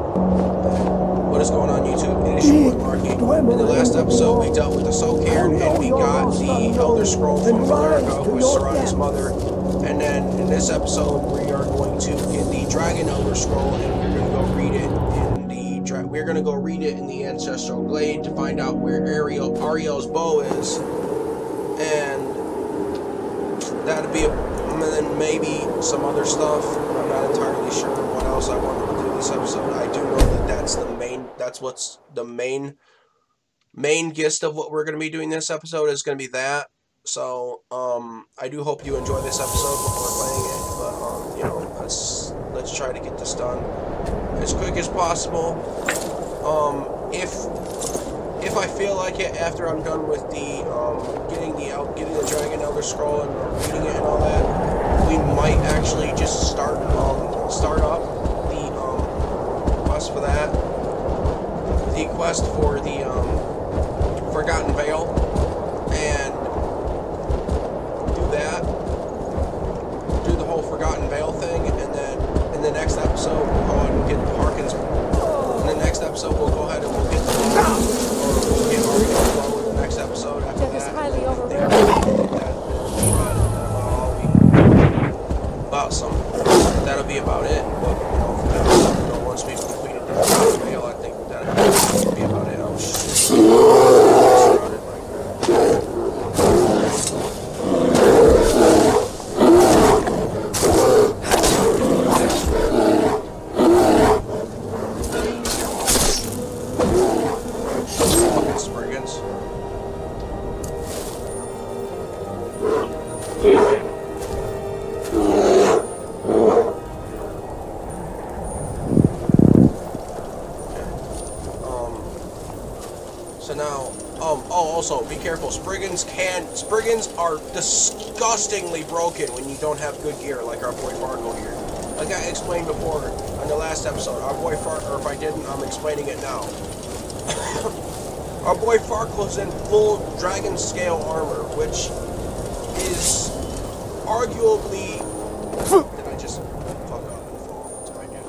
What is going on, YouTube? It is your boy Marky. In the last episode, we dealt with the Soul Cairn and we got the Elder Scroll from Valerica, who is Serana's mother. And then in this episode, we are going to get the Dragon Elder Scroll, and we're going to go read it in the Ancestral Glade to find out where Ariel's bow is, and that'd be and then maybe some other stuff. I'm not entirely sure what else I wanted to do this episode. I do know that that's what's the main gist of what we're going to be doing this episode is going to be that. So I do hope you enjoy this episode before playing it, but you know, let's try to get this done as quick as possible. If I feel like it after I'm done with the getting the Dragon Elder Scroll and reading it and all that, we might actually just start up the quest for that, the quest for the Forgotten Vale, and do the whole Forgotten Vale thing, and then in the next episode we'll go ahead and get Harkon's. In the next episode we'll go ahead and we'll get Harkon's in the next episode. After that, highly that'll be about it. But you know, once we've completed the Forgotten Vale, I think that'll be about it. Oh shit. Surrounded by fucking Spriggans. So now, also be careful. Spriggans are disgustingly broken when you don't have good gear, like our boy Farkle here. Like I explained before on the last episode, our boy Farkle, or if I didn't, I'm explaining it now. Our boy Farkle's in full dragon scale armor, which is arguably. Did I just fuck up and fall? That's what I do.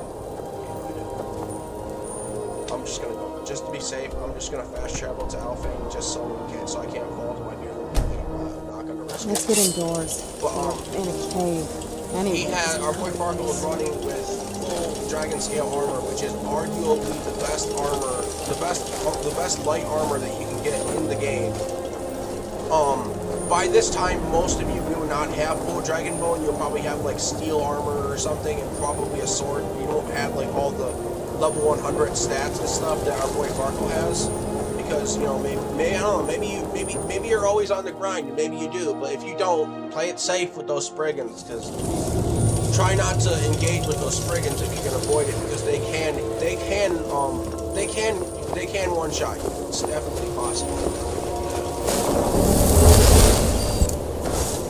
I'm just gonna go. Just to be safe, I'm just gonna fast travel to Alphane just so I can't fall to my doom. I'm not gonna risk it. Let's get indoors. But, in a cave. Anyway, our boy Farkle was running with full dragon scale armor, which is arguably the best armor, the best light armor that you can get in the game. By this time, most of you will not have full dragon bone. You'll probably have like steel armor or something, and probably a sword. You don't have like all the level 100 stats and stuff that our boy Farkle has, because you know maybe you're always on the grind, and maybe you do, but if you don't, play it safe with those Spriggans, because try not to engage with those Spriggans if you can avoid it, because they can one shot you. It's definitely possible.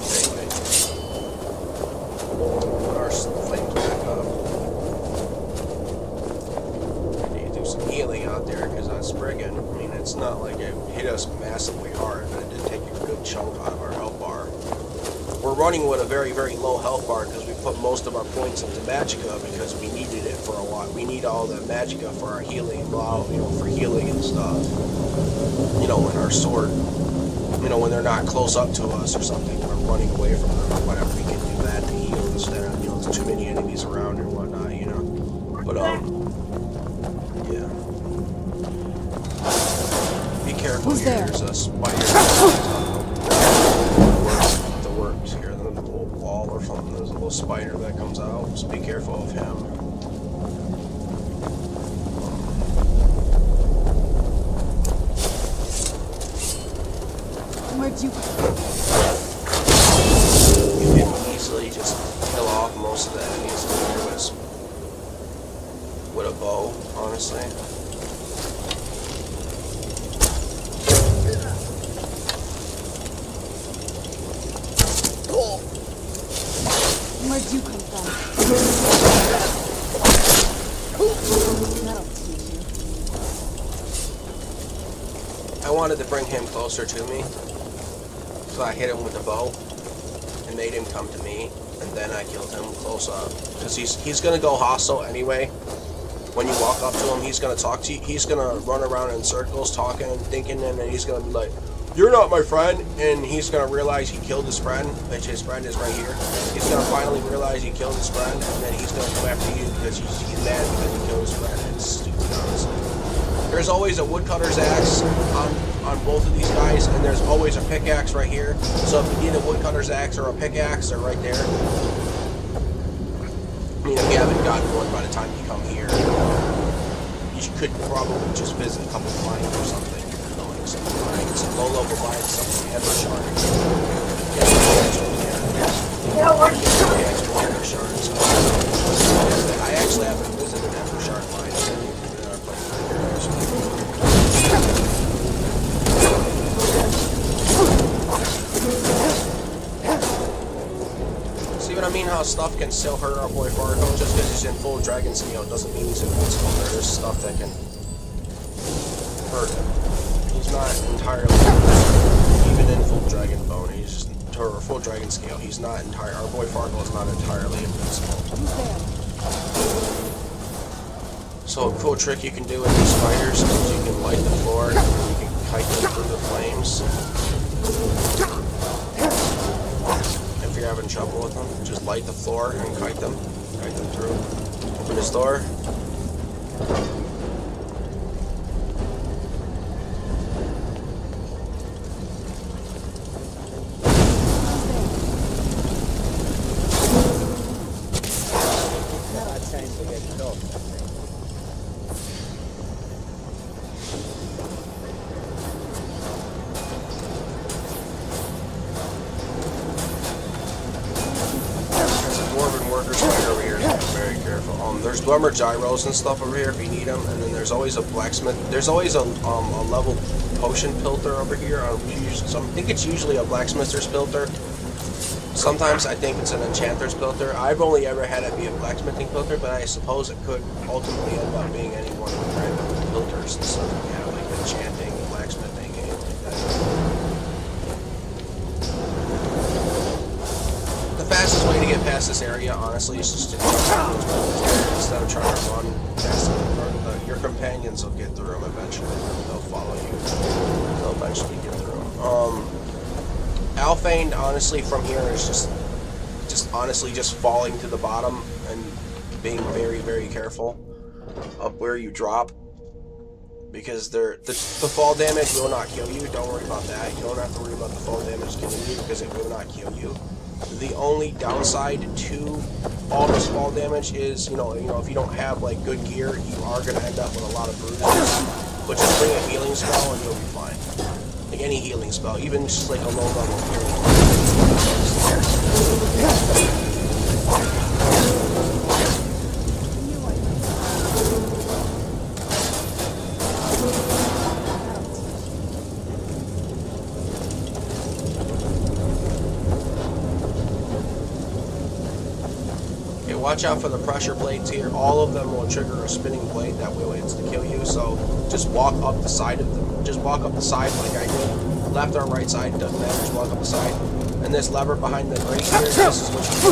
Anyway, our flames back up. Healing out there, because on Spriggan, I mean, it's not like it hit us massively hard, but it did take a good chunk out of our health bar. We're running with a very, very low health bar because we put most of our points into Magicka because we needed it for a while. We need all the Magicka for our healing, you know, for healing and stuff. You know, when our sword, you know, when they're not close up to us or something, we're running away from them or whatever, we can do that to heal instead of, you know, there's too many enemies around and whatnot, you know. But, yeah. Be careful. Who's here. there? There's a spider. The works here. The little wall or something. There's a little spider that comes out. Just be careful of him. Where'd you? You can easily just kill off most of the enemies with a bow, honestly. Where'd you come from? That'll teach you. I wanted to bring him closer to me, so I hit him with the bow and made him come to me, and then I killed him close up, because he's gonna go hostile anyway. when you walk up to him, he's gonna talk to you. He's gonna run around in circles, talking and thinking, and then he's gonna be like, "You're not my friend," and he's gonna realize he killed his friend, which his friend is right here. He's gonna finally realize he killed his friend, and then he's gonna come after you because he's mad because he killed his friend. It's stupid, honestly. There's always a woodcutter's axe on both of these guys, and there's always a pickaxe right here. So if you need a woodcutter's axe or a pickaxe, they're right there. I mean, if you haven't gotten one by the time you come here, you could probably just visit a couple of mines or something. Some mines, some low-level mines, some amber shards. Amber shards. I actually haven't visited an amber shard mine. See what I mean? How stuff can still hurt our boy Farkle just because he's in full dragon scale doesn't mean he's invincible. There's stuff that can hurt him. He's not entirely, even in full dragon bone, he's just, or full dragon scale, he's not entire, our boy Farkle is not entirely invincible. So a cool trick you can do with these spiders is you can light the floor, and you can kite them through the flames. If you're having trouble with them, just light the floor and kite them through. Open this door. There's blumber gyros and stuff over here if you need them, and then there's always a blacksmith. There's always a level potion filter over here. I think it's usually a blacksmith's filter. Sometimes I think it's an enchanter's filter. I've only ever had it be a blacksmithing filter, but I suppose it could ultimately end up being any one of the random filters and stuff. Yeah, like enchanting, blacksmithing, anything like that. The fastest way to get past this area, honestly, is just to jump instead of trying to run past them. Your companions will get through them eventually. They'll follow you. They'll eventually get through them. Alphane, honestly, from here is just honestly just falling to the bottom and being very, very careful of where you drop. Because the fall damage will not kill you. Don't worry about that. You don't have to worry about the fall damage killing you because it will not kill you. The only downside to all this fall damage is, you know, if you don't have like good gear, you are gonna end up with a lot of bruises. But just bring a healing spell and you'll be fine. Like any healing spell, even just like a low level healing. Watch out for the pressure blades here. All of them will trigger a spinning blade that will insta-kill you, so just walk up the side of them. Just walk up the side like I did. Left or right side, doesn't matter, just walk up the side. And this lever behind the grate here, this is what you do.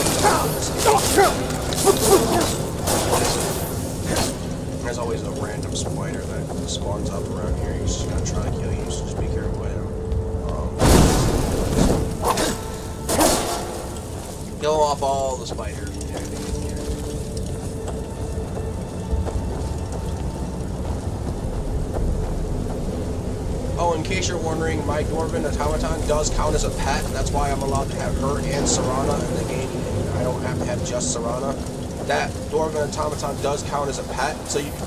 There's always a random spider that spawns up around here. He's just gonna try to kill you, so just be careful with him. Kill off all the spiders. Oh, in case you're wondering, my Dwarven automaton does count as a pet. That's why I'm allowed to have her and Serana in the game. I don't have to have just Serana. That Dwarven automaton does count as a pet, so you can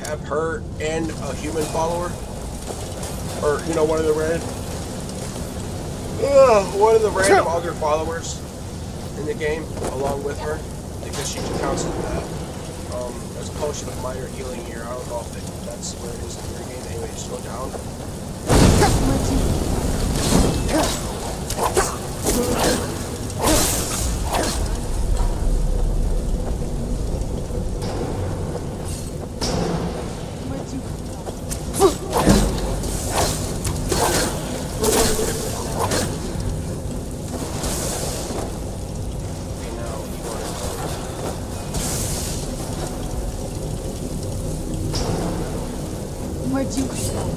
have her and a human follower, or you know, one of the random other followers in the game along with her, because she counts as a pet. There's a potion of minor healing here. I don't know if that's where it is in your game. Anyway, just go down. Where'd you come from?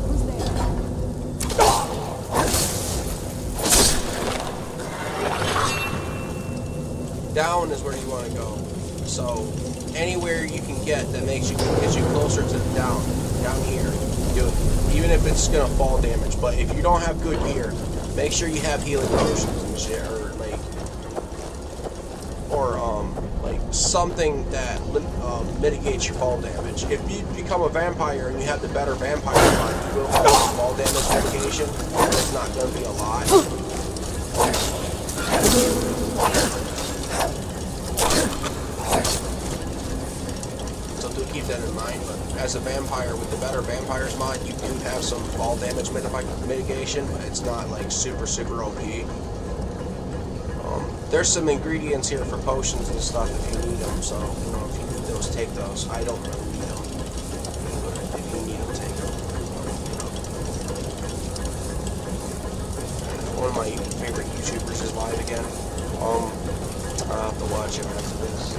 Who's there? Down is where you want to go. So anywhere you can get that gets you closer to the down here, do it. Even if it's gonna fall damage. But if you don't have good gear, make sure you have healing potions and shit, or like something that mitigates your fall damage. If you become a vampire and you have the better vampire mod, you will have some fall damage mitigation, but it's not gonna be a lot. Keep that in mind, but as a vampire with the better vampires mod, you do have some fall damage mitigation, but it's not like super OP. There's some ingredients here for potions and stuff if you need them, so you know, if you need those, take those. I don't really need them, but if you need them, take them. One of my favorite YouTubers is live again. I'll have to watch him after this.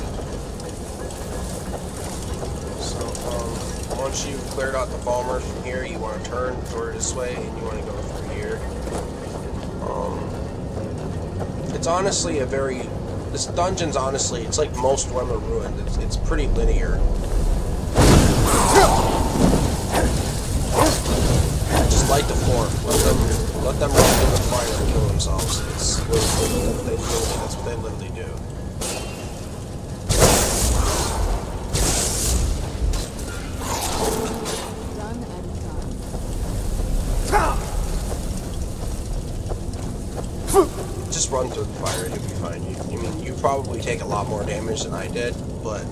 Once you've cleared out the Falmers from here, you want to turn toward this way, and you want to go through here. It's honestly this dungeon's honestly, it's like most Dwemer Ruined. It's pretty linear. Just light the floor. Let them run through the fire and kill themselves. That's what they literally do. Just run through the fire, you'll be fine. I mean, you probably take a lot more damage than I did, but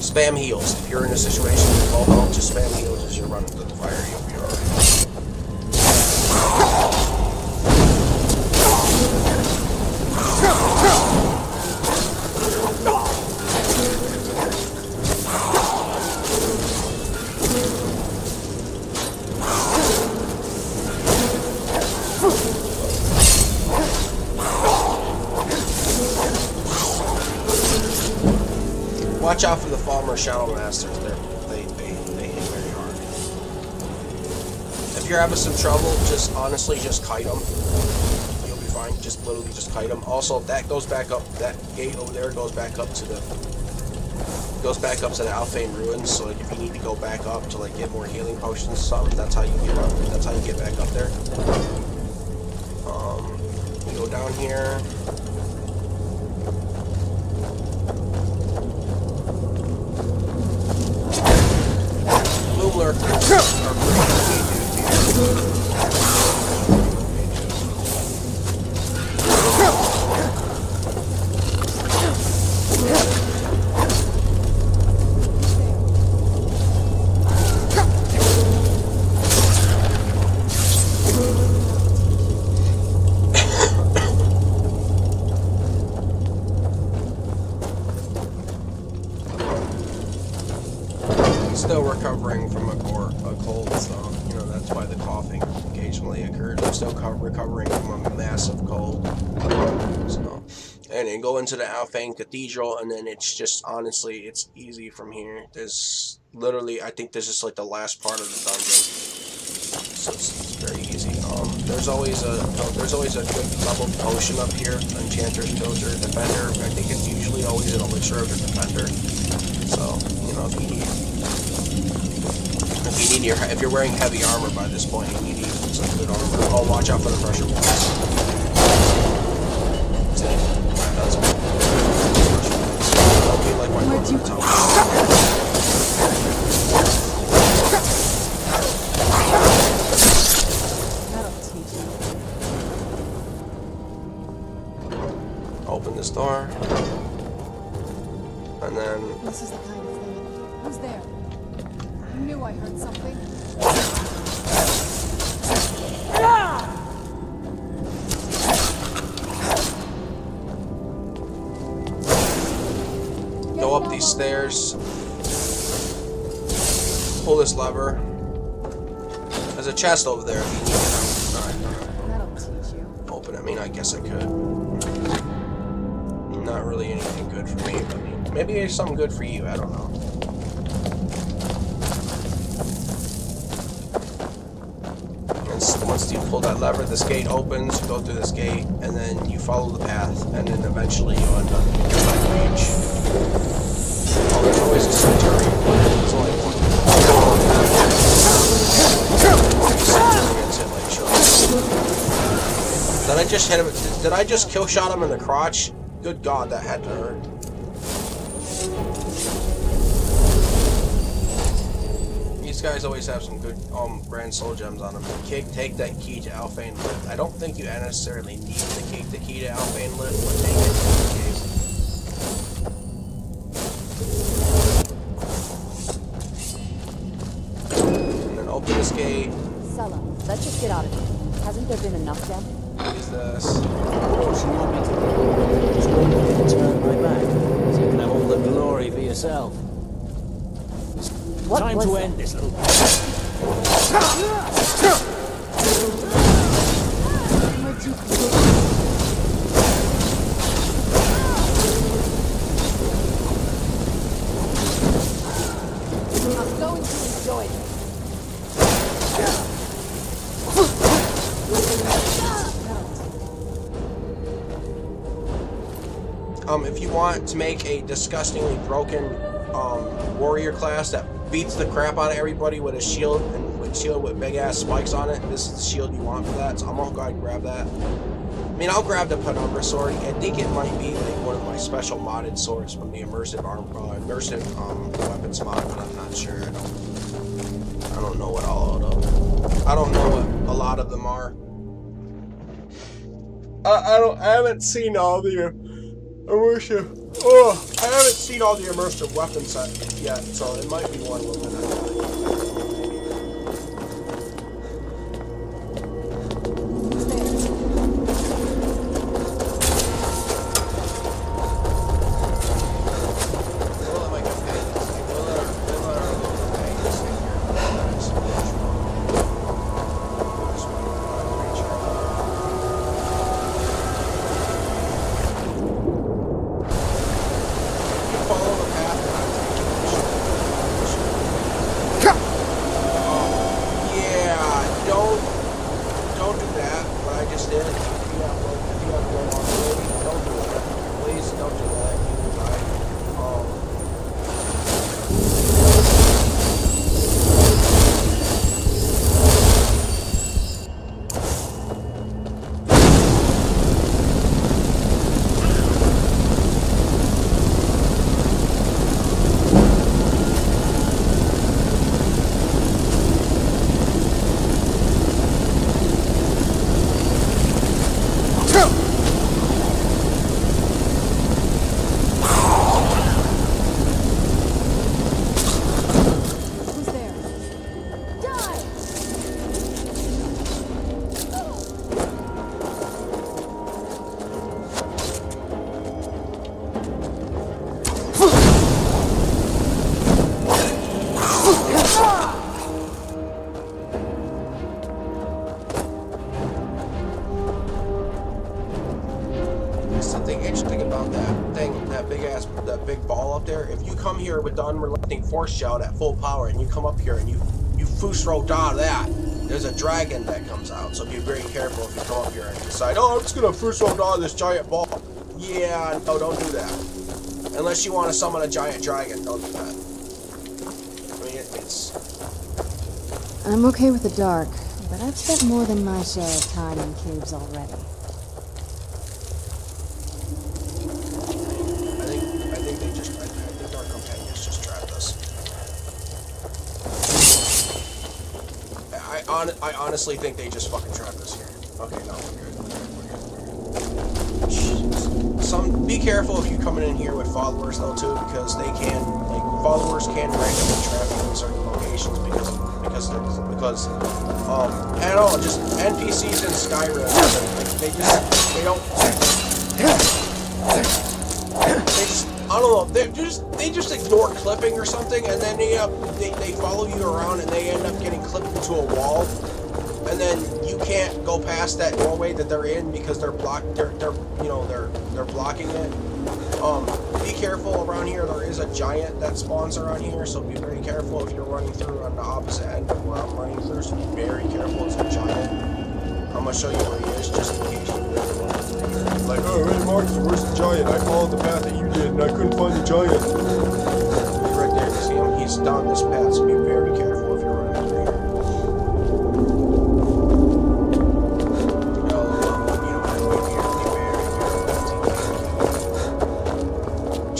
spam heals. If you're in a situation with low health, just spam heals as you're running through the fire. You'll be alright. Watch out for the Falmer Shadow Masters. They hit very hard. If you're having some trouble, just honestly just kite them. You'll be fine. Just literally just kite them. Also, that goes back up. That gate over there goes back up to the Alfane Ruins. So if you need to go back up to like get more healing potions or something, that's how you get up. That's how you get back up there. You go down here. Lurkers are pretty Still recovering from a cold, so you know that's why the coughing occasionally occurs. I'm still recovering from a massive cold. So, and then go into the Alfane Cathedral, and then it's just honestly, it's easy from here. There's literally, I think this is like the last part of the dungeon, so it's very easy. There's always a good level potion up here, Enchanter's Filter, Defender. I think it's usually always an elixir of the Defender. So you know if you're wearing heavy armor by this point, you need some good armor. Oh, watch out for the pressure points. That's all. Don't be like my brother. That'll teach you. Open this door. And then... This is the kind of thing. Who's there? I knew I heard something. Go up these stairs. Pull this lever. There's a chest over there if you need it. That'll teach you. Open it. I mean, I guess I could. Not really anything good for me, but maybe it's something good for you. I don't know. once you pull that lever, this gate opens, you go through this gate, and then you follow the path, and then eventually you end up in the back range. Oh, there's always a cemetery. There's only one. Did I just hit him? Did I just kill shot him in the crotch? Good God, that had to hurt. These guys always have some good grand soul gems on them. Take that key to Alphane Lift. I don't think you necessarily need to take the key to Alphane Lift, but take it in case. And then open this gate. Sella, let's just get out of here. Hasn't there been enough yet? Use this. Of course, you want me to just wait for you to turn my back, so you can have all the glory for yourself. What Time was to that? end this little... I'm going to enjoy this. If you want to make a disgustingly broken warrior class that beats the crap out of everybody with a shield and with big ass spikes on it, this is the shield you want for that. So I'm gonna go ahead and grab that. I mean, I'll grab the Penumbra sword. I think it might be like one of my special modded swords from the immersive weapons mod, but I'm not sure. I don't know what all of them. I don't know what a lot of them are. I haven't seen all the immersive. Oh, I haven't seen all the immersive weapons yet, so it might be one of them. With the unrelenting force shout at full power, and you come up here and you Fusro da that, there's a dragon that comes out. So be very careful if you come up here and decide, oh, I'm just gonna Fusro da this giant ball. Yeah, no, don't do that. Unless you want to summon a giant dragon, don't do that. I mean, it's... I'm okay with the dark, but I've spent more than my share of time in caves already. I honestly think they just fucking trapped us here. Okay, no, we're good. Be careful if you're coming in here with followers though too, because they can, like, followers can randomly trap you in certain locations because I don't know, just NPCs in Skyrim, like, they don't. I don't know. They just ignore clipping or something, and then they follow you around, and they end up getting clipped into a wall, and then you can't go past that doorway that they're in because they're blocked. They're blocking it. Be careful around here. There is a giant that spawns around here, so be very careful if you're running through on the opposite end of where I'm running through. So be very careful. It's a giant. I'm gonna show you where he is just in case you really want to. Like, oh, hey Marky, where's the giant? I followed the path that you did and I couldn't find the giant. He's right there. You see him? He's down this path, so be very careful if you're running through here.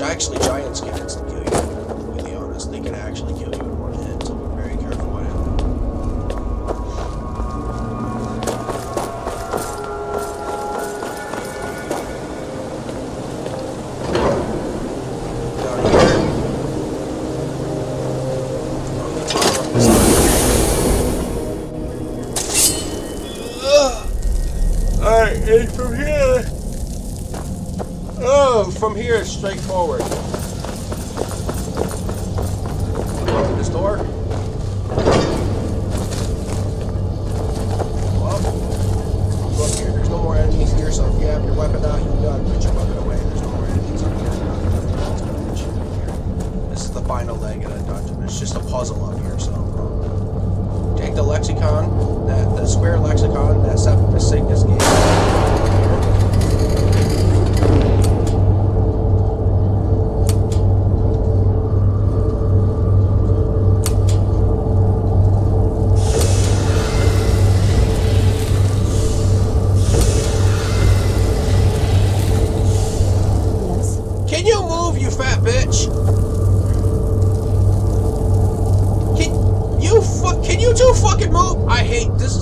Actually, giants can instantly kill you, to be completely honest. They can actually kill you in one hit, so be very careful what happens. Down here. Alright, and from here... Oh, from here it's straightforward. Open this door. Well, go up here. There's no more enemies here, so if you have your weapon out, you gotta put your weapon away. There's no more enemies up here. This is the final leg of the dungeon. It's just a puzzle up here, so take the lexicon, the square lexicon that Septimus Cygnus gave you.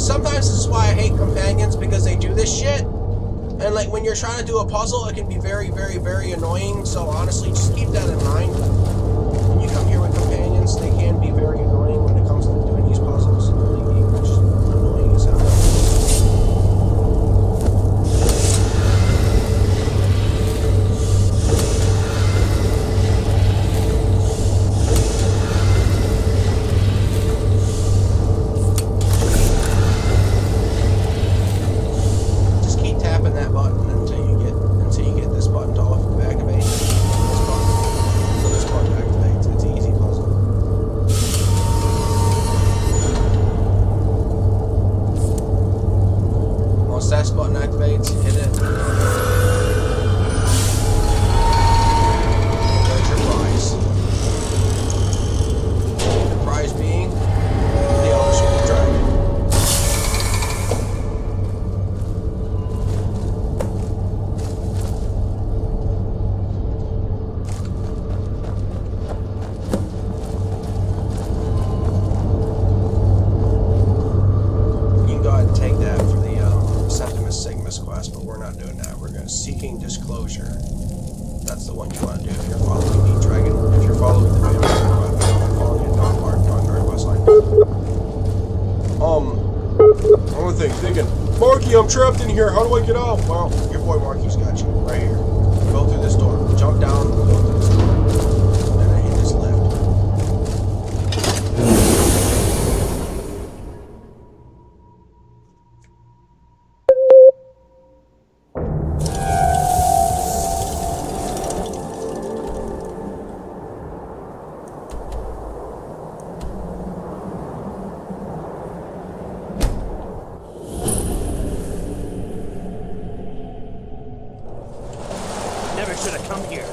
Sometimes this is why I hate companions, because they do this shit. And like when you're trying to do a puzzle, it can be very, very, very annoying. So honestly, just keep that in mind. When you come here with companions, they can be very annoying when it comes to doing these puzzles. They're just annoying as hell. Button activates, hit it. There's your prize. The prize being the Overshoot Dragon. You can go ahead and take that for the Septimus Cygnus quest, but we're not doing that. We're going to Seeking Disclosure. That's the one you want to do if you're following the dragon. If you're following the dragon, following the dog park, quest line. One thing, thinking, Marky, I'm trapped in here. How do I get out? Well, your boy Marky's got you right here. Go through this door. Jump down. Go through this door. And then hit this lift. Never should have come here.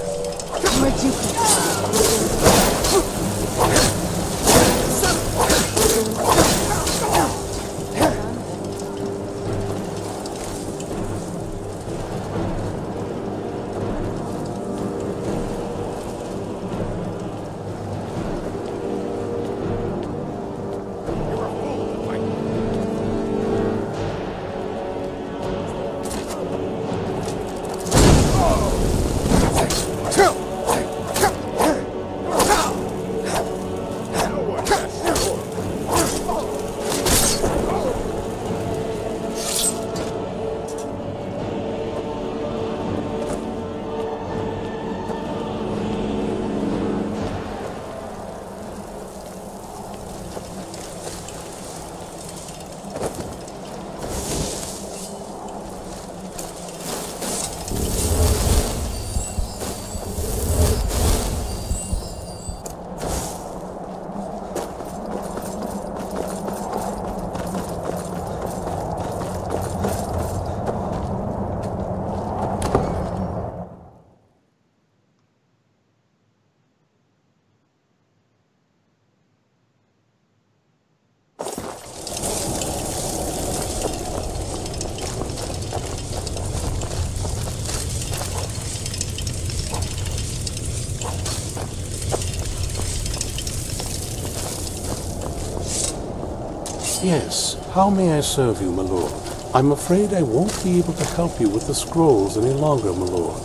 Yes, how may I serve you, my lord? I'm afraid I won't be able to help you with the scrolls any longer, my lord.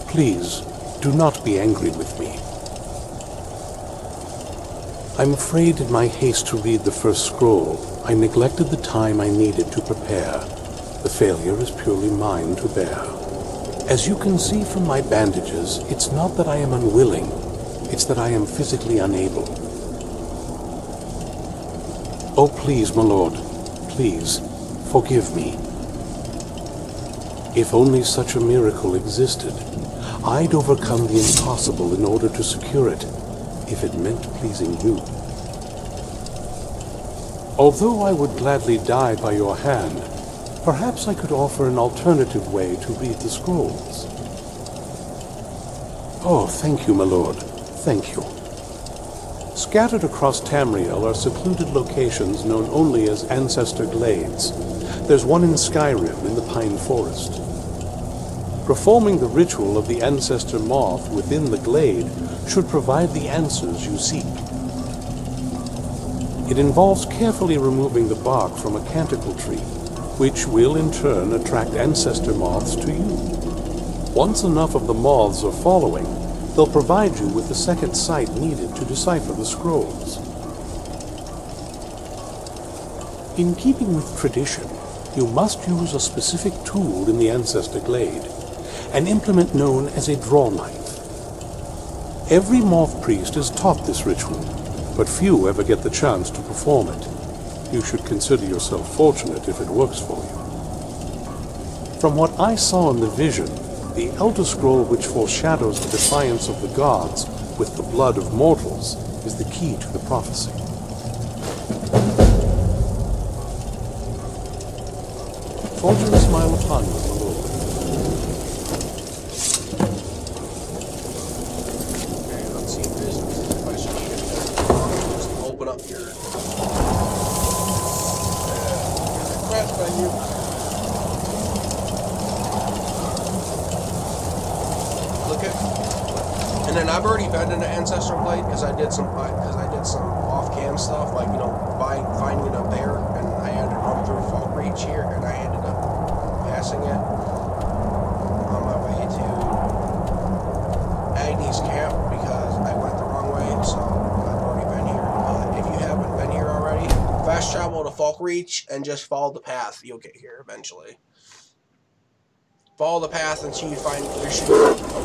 Please, do not be angry with me. I'm afraid in my haste to read the first scroll, I neglected the time I needed to prepare. The failure is purely mine to bear. As you can see from my bandages, it's not that I am unwilling, it's that I am physically unable. Oh, please, my lord, please, forgive me. If only such a miracle existed, I'd overcome the impossible in order to secure it, if it meant pleasing you. Although I would gladly die by your hand, perhaps I could offer an alternative way to read the scrolls. Oh, thank you, my lord. Thank you. Scattered across Tamriel are secluded locations known only as Ancestor Glades. There's one in Skyrim in the Pine Forest. Performing the ritual of the Ancestor Moth within the glade should provide the answers you seek. It involves carefully removing the bark from a canticle tree, which will in turn attract Ancestor Moths to you. Once enough of the moths are following, they'll provide you with the second sight needed to decipher the scrolls. In keeping with tradition, you must use a specific tool in the Ancestor Glade, an implement known as a draw knife. Every moth priest is taught this ritual, but few ever get the chance to perform it. You should consider yourself fortunate if it works for you. From what I saw in the vision, the Elder Scroll which foreshadows the defiance of the gods with the blood of mortals is the key to the prophecy. Fortune smile upon you, my lord. Okay, let's see if there's a question here. Just open up your... quest menu. Click it. And then I've already been in the Ancestral Glade because I did some off-cam stuff, like, you know, finding it up there, and I had to run through FarkleP here, and I ended up passing it on my way to Agnes Camp because I went the wrong way, so I've already been here. If you haven't been here already, fast travel to FarkleP and just follow the path. You'll get here eventually. Follow the path until you find there should be a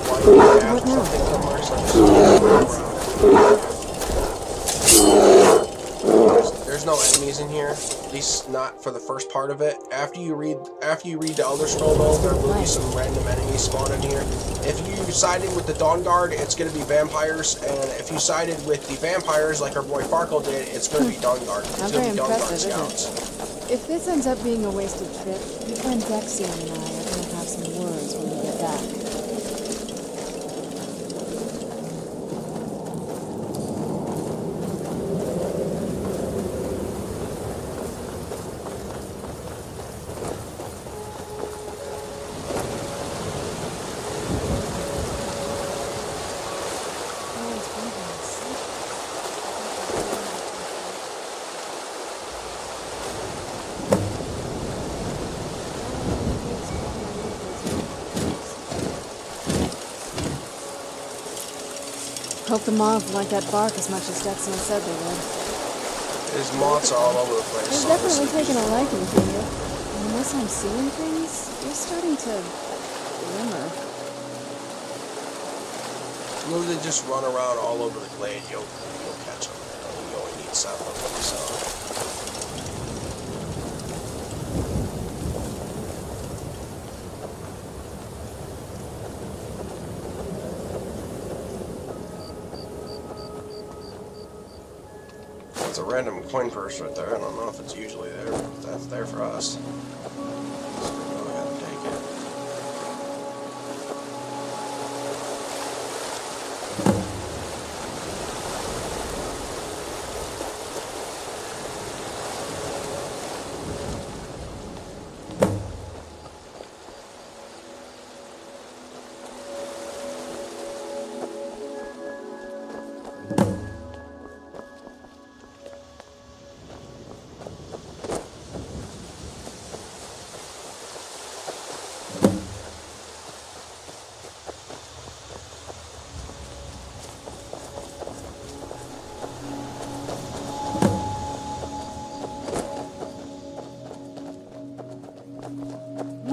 winding path or something somewhere, so just go around. There's no enemies in here, at least not for the first part of it. After you read the Elder Scroll, though, there will be some random enemies spawn in here. If you sided with the Dawn Guard, it's going to be vampires, and if you sided with the vampires, like our boy Farkle did, it's going to be Dawn Guard. It's going to be Dawn Guard scouts. If this ends up being a wasted trip, your friend Dexion and I are going to have some words when we get back. Hope the moths like that bark as much as Dexion said they would. There's moths all over the place. They're definitely taking a liking to you. And unless I'm seeing things, you're starting to glimmer. Literally just run around all over the glade, you'll catch them. You only need 7 of them, so... It's a random coin purse right there. I don't know if it's usually there, but that's there for us. So go ahead and take it.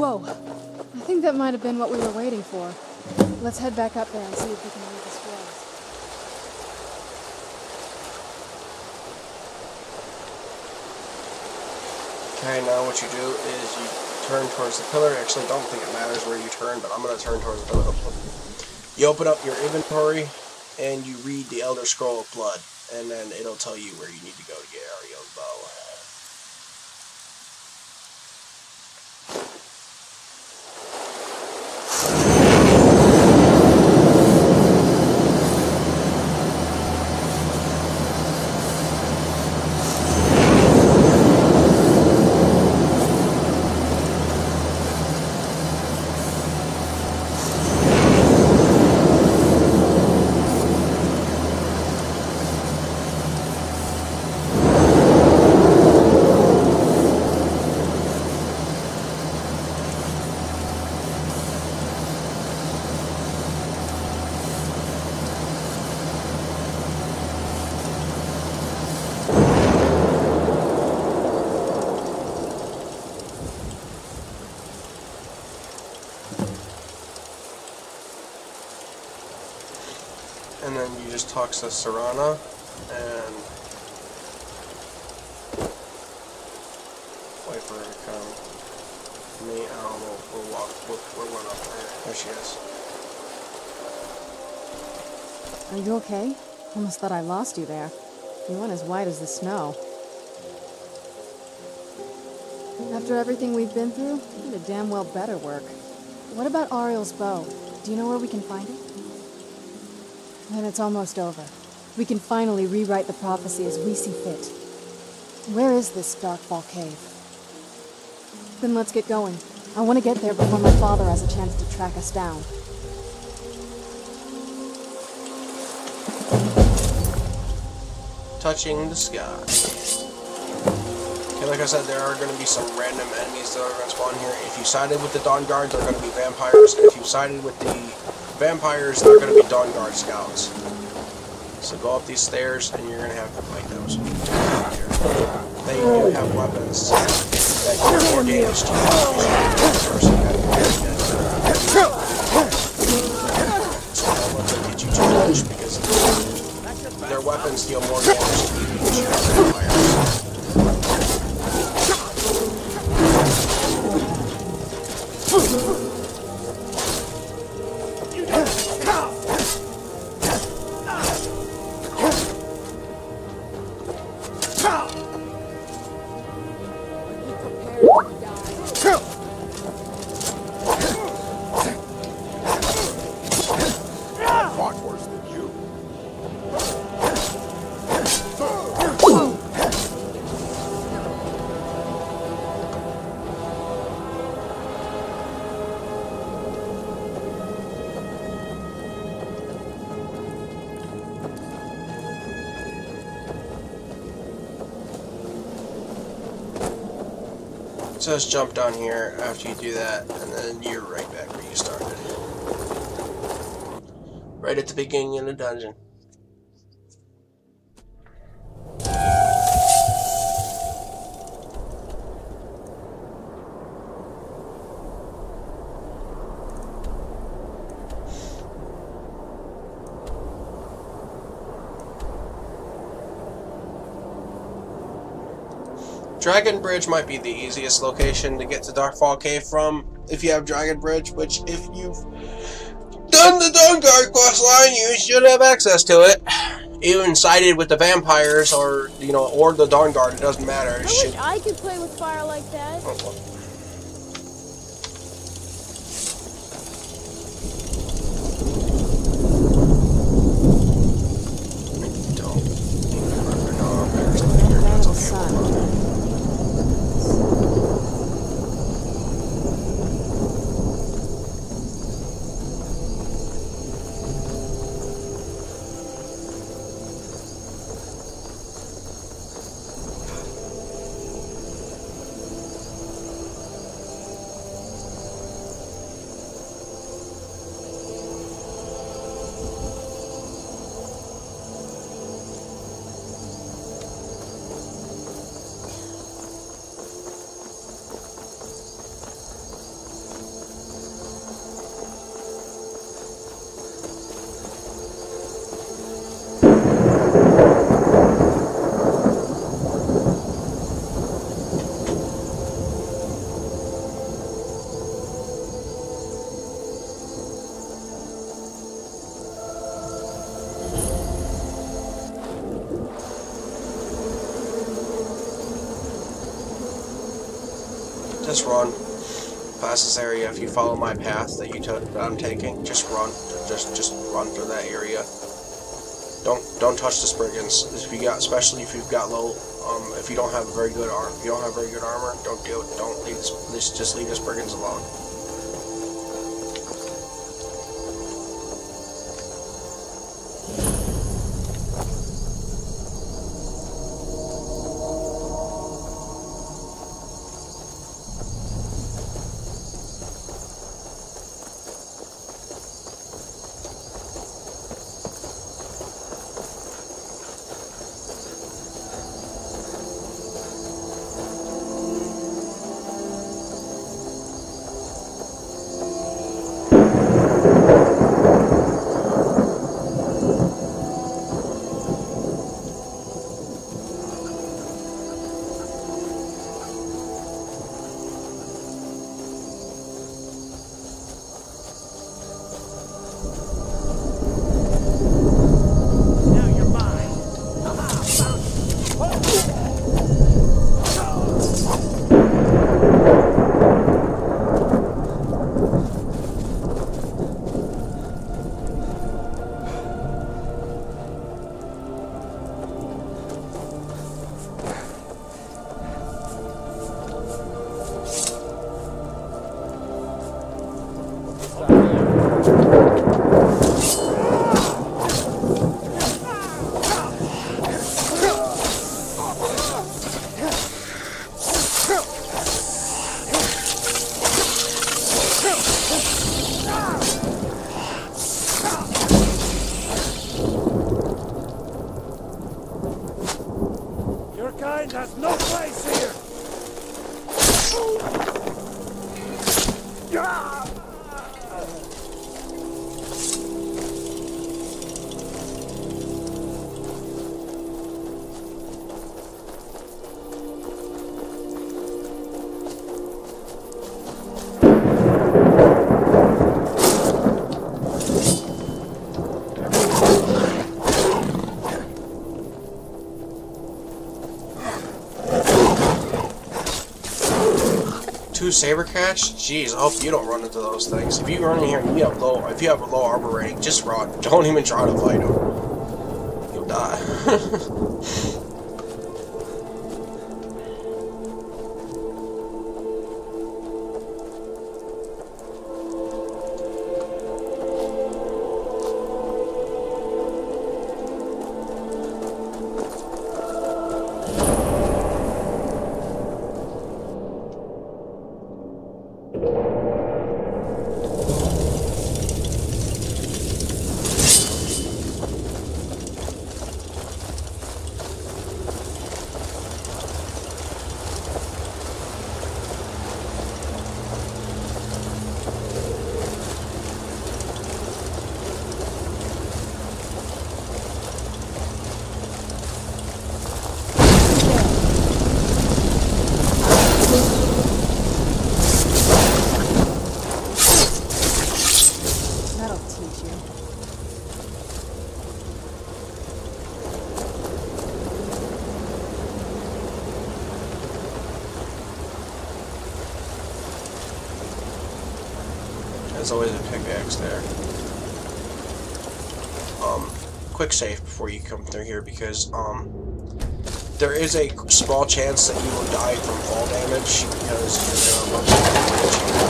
Whoa! I think that might have been what we were waiting for. Let's head back up there and see if we can read the scrolls. Okay, now what you do is you turn towards the pillar. Actually, don't think it matters where you turn, but I'm going to turn towards the pillar. You open up your inventory, and you read the Elder Scroll of Blood, and then it'll tell you where you need to go to get Ariel's bow. And then you just talk to Serana, and wait for her to come. Me, I don't know, we'll run up there. There she is. Are you okay? Almost thought I lost you there. You went as white as the snow. After everything we've been through, you did damn well better work. What about Ariel's bow? Do you know where we can find it? Then it's almost over. We can finally rewrite the prophecy as we see fit. Where is this Darkfall cave? Then let's get going. I want to get there before my father has a chance to track us down. Touching the sky. Okay, like I said, there are going to be some random enemies that are going to spawn here. If you sided with the Dawn Guards, they're going to be vampires, and if you sided with the vampires, they're going to be Dawn Guard scouts. So go up these stairs, and you're going to have to fight those. They do have weapons that do more damage to you. So don't let them get you too much, because their weapons deal more damage to you than you have vampires. Just jump down here after you do that, and then you're right back where you started. Right at the beginning of the dungeon. Dragon Bridge might be the easiest location to get to Darkfall Cave from, if you have Dragon Bridge, which if you've done the Dawn Guard quest line, you should have access to it. Even sided with the vampires, or, you know, or the Dawn Guard, it doesn't matter. I wish I could play with fire like that. Just run past this area. If you follow my path that I'm taking, just run. Just run through that area. Don't touch the Spriggans. Especially if you've got low. If you don't have very good armor, don't do it. Don't leave this. Just leave the Spriggans alone. There's no place here! Two saber catch? Jeez, I hope you don't run into those things. If you run in here and you have a low armor rating, just run. Don't even try to fight them. You'll die. There's always a pickaxe there. Quick save before you come through here because there is a small chance that you will die from fall damage because you're gonna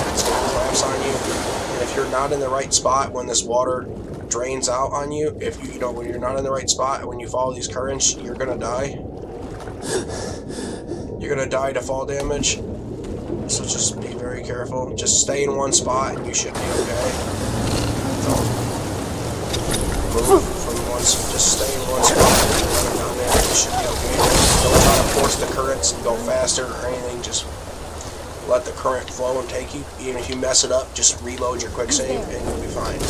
it's gonna collapse on you. And if you're not in the right spot when this water drains out on you, when you're not in the right spot when you follow these currents, you're gonna die. You're gonna die to fall damage. So just be very careful. Just stay in one spot and you should be okay. Don't move from just stay in one spot and you're running down there and you should be okay. Don't try to force the currents and go faster or anything. Just let the current flow and take you. Even if you mess it up, just reload your quick save and you'll be fine.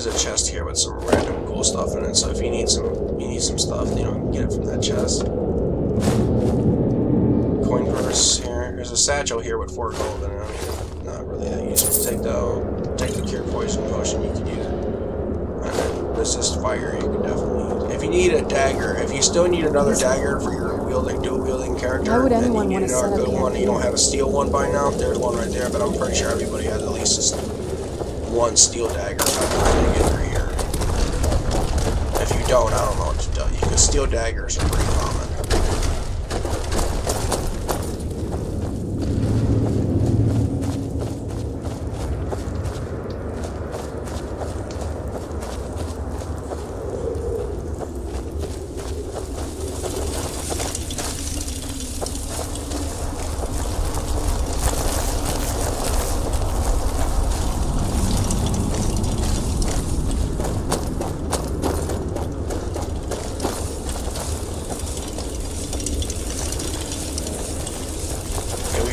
always a chest here with some random cool stuff in it. So if you need some stuff, you know, you can get it from that chest. Coin purse here. There's a satchel here with 4 gold in it. I mean, not really that useful. Take the cure poison potion. You can use it. And then resist fire. You can definitely use it. If you need a dagger, if you still need another dagger for your dual wielding character, Why would then anyone you want need to set another up good the one. You don't empty? have a steel one by now. There's one right there, but I'm pretty sure everybody has at least just one steel dagger to get through here. If you don't, I don't know what to tell you, because steel daggers are pretty common.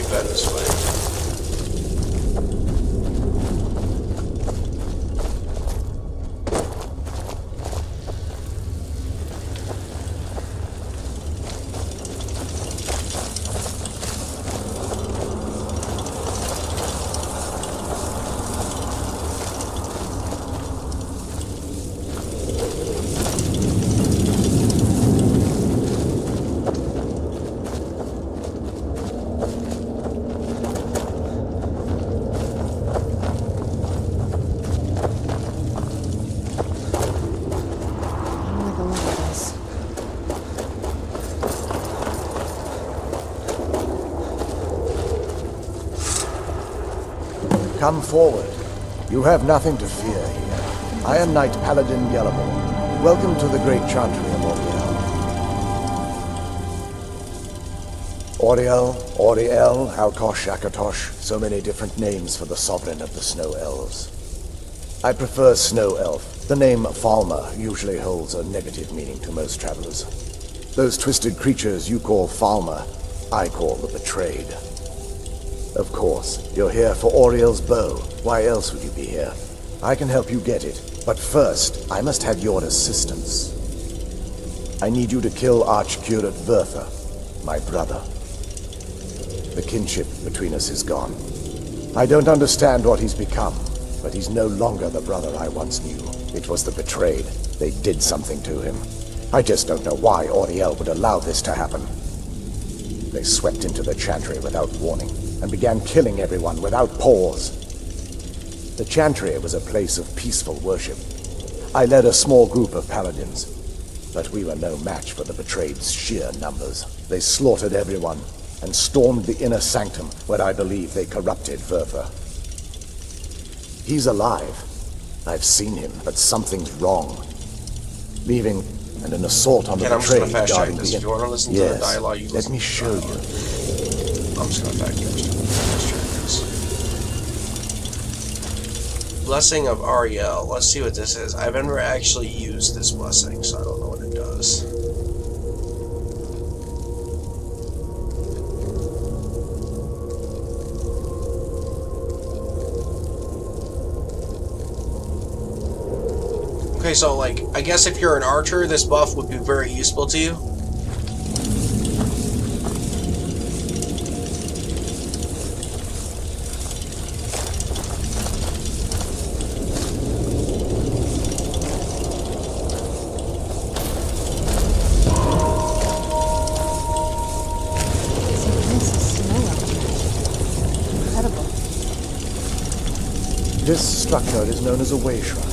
This way. Come forward. You have nothing to fear here. I am Knight Paladin Gelabor. Welcome to the great chantry of Oriel. Oriel, Alkosh, Akatosh, so many different names for the sovereign of the Snow Elves. I prefer Snow Elf. The name Falmer usually holds a negative meaning to most travelers. Those twisted creatures you call Falmer, I call the Betrayed. Of course, you're here for Oriel's bow. Why else would you be here? I can help you get it, but first, I must have your assistance. I need you to kill Archcurate Vertha, my brother. The kinship between us is gone. I don't understand what he's become, but he's no longer the brother I once knew. It was the Betrayed. They did something to him. I just don't know why Oriel would allow this to happen. They swept into the chantry without warning, and began killing everyone without pause. The chantry was a place of peaceful worship. I led a small group of paladins, but we were no match for the Betrayed's sheer numbers. They slaughtered everyone, and stormed the inner sanctum, where I believe they corrupted Vertha. He's alive. I've seen him, but something's wrong. Leaving and an assault on the Betrayed. I'm just gonna fast check this. If you want to listen to the dialogue, you let me show you. I'm just gonna fast check this. Blessing of Ariel. Let's see what this is. I've never actually used this blessing, so I don't know what it does. Okay, so, like, I guess if you're an archer, this buff would be very useful to you. This structure is known as a way shrine.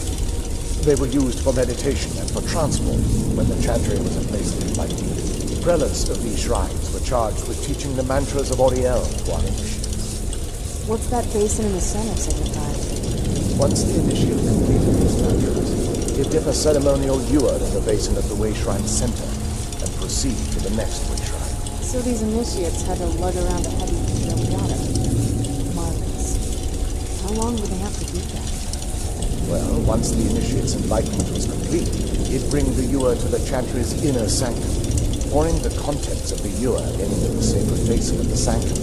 They were used for meditation and for transport when the chantry was a place of enlightenment. Prelates of these shrines were charged with teaching the mantras of Oriel to our initiates. What's that basin in the center signify? Once the initiate completed his mantras, he'd dip a ceremonial ewer in the basin of the way shrine's center and proceed to the next way shrine. So these initiates had to lug around a heavy pitcher of water. Marvelous. How long would they have to do that? Well, once the initiate's enlightenment was complete, he'd bring the ewer to the chantry's inner sanctum. Pouring the contents of the ewer into the sacred basin of the sanctum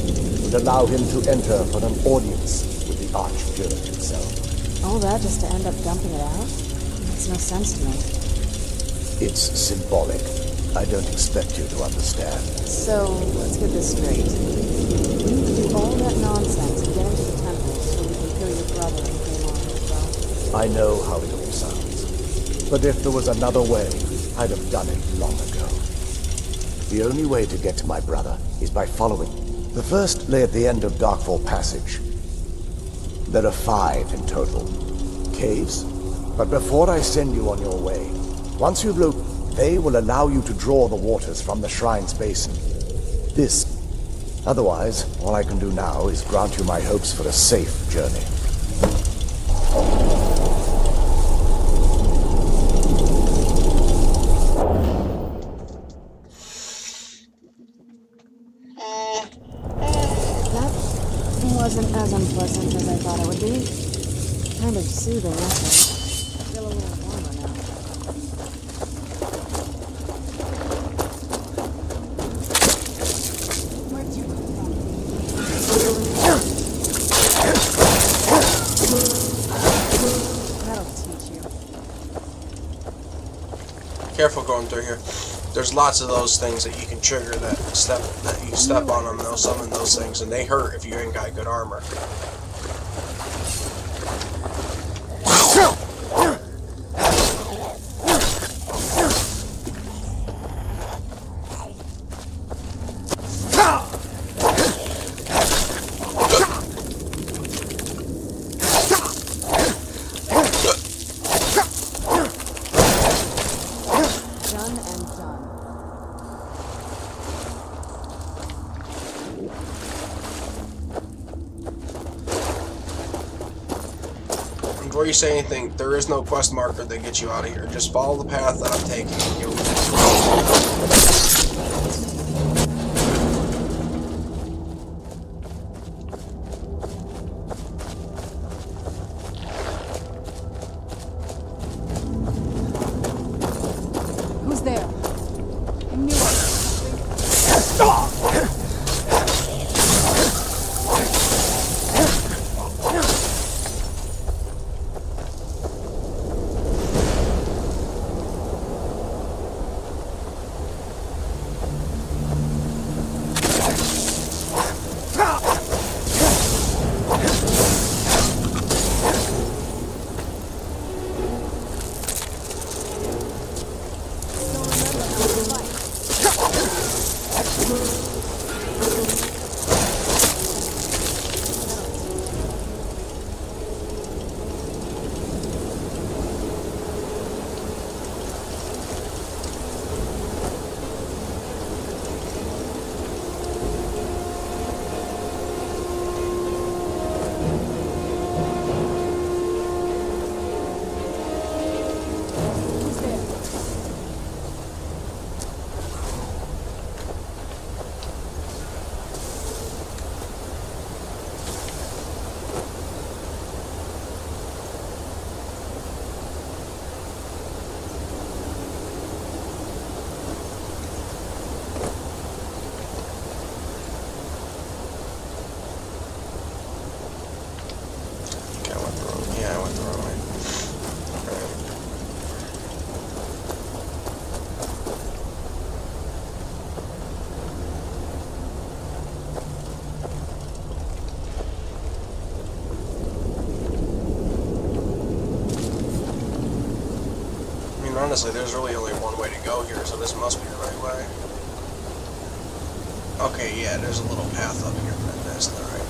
would allow him to enter for an audience with the Archcurate himself. All that just to end up dumping it out? Makes no sense to me. It's symbolic. I don't expect you to understand. So, let's get this straight. You need to do all that nonsense and get into the temple so we can kill your brother and claim Ariel's bow. I know how it all sounds. But if there was another way, I'd have done it long ago. The only way to get to my brother is by following. The first lay at the end of Darkfall Passage. There are 5 in total. Caves? But before I send you on your way, once you've looked, they will allow you to draw the waters from the shrine's basin. This. Otherwise, all I can do now is grant you my hopes for a safe journey. That wasn't as unpleasant as I thought it would be. Kind of soothing, actually. I feel a little warmer now. Where'd you come from? That'll teach you. Careful going through here. There's lots of those things that you can trigger that you step on them, they'll summon those things, and they hurt if you ain't got good armor. Done and done. Before you say anything, there is no quest marker that gets you out of here. Just follow the path that I'm taking and you'll... Who's there? I knew it. Honestly, there's really only one way to go here, so this must be the right way. Okay, yeah, there's a little path up here, but that's not right.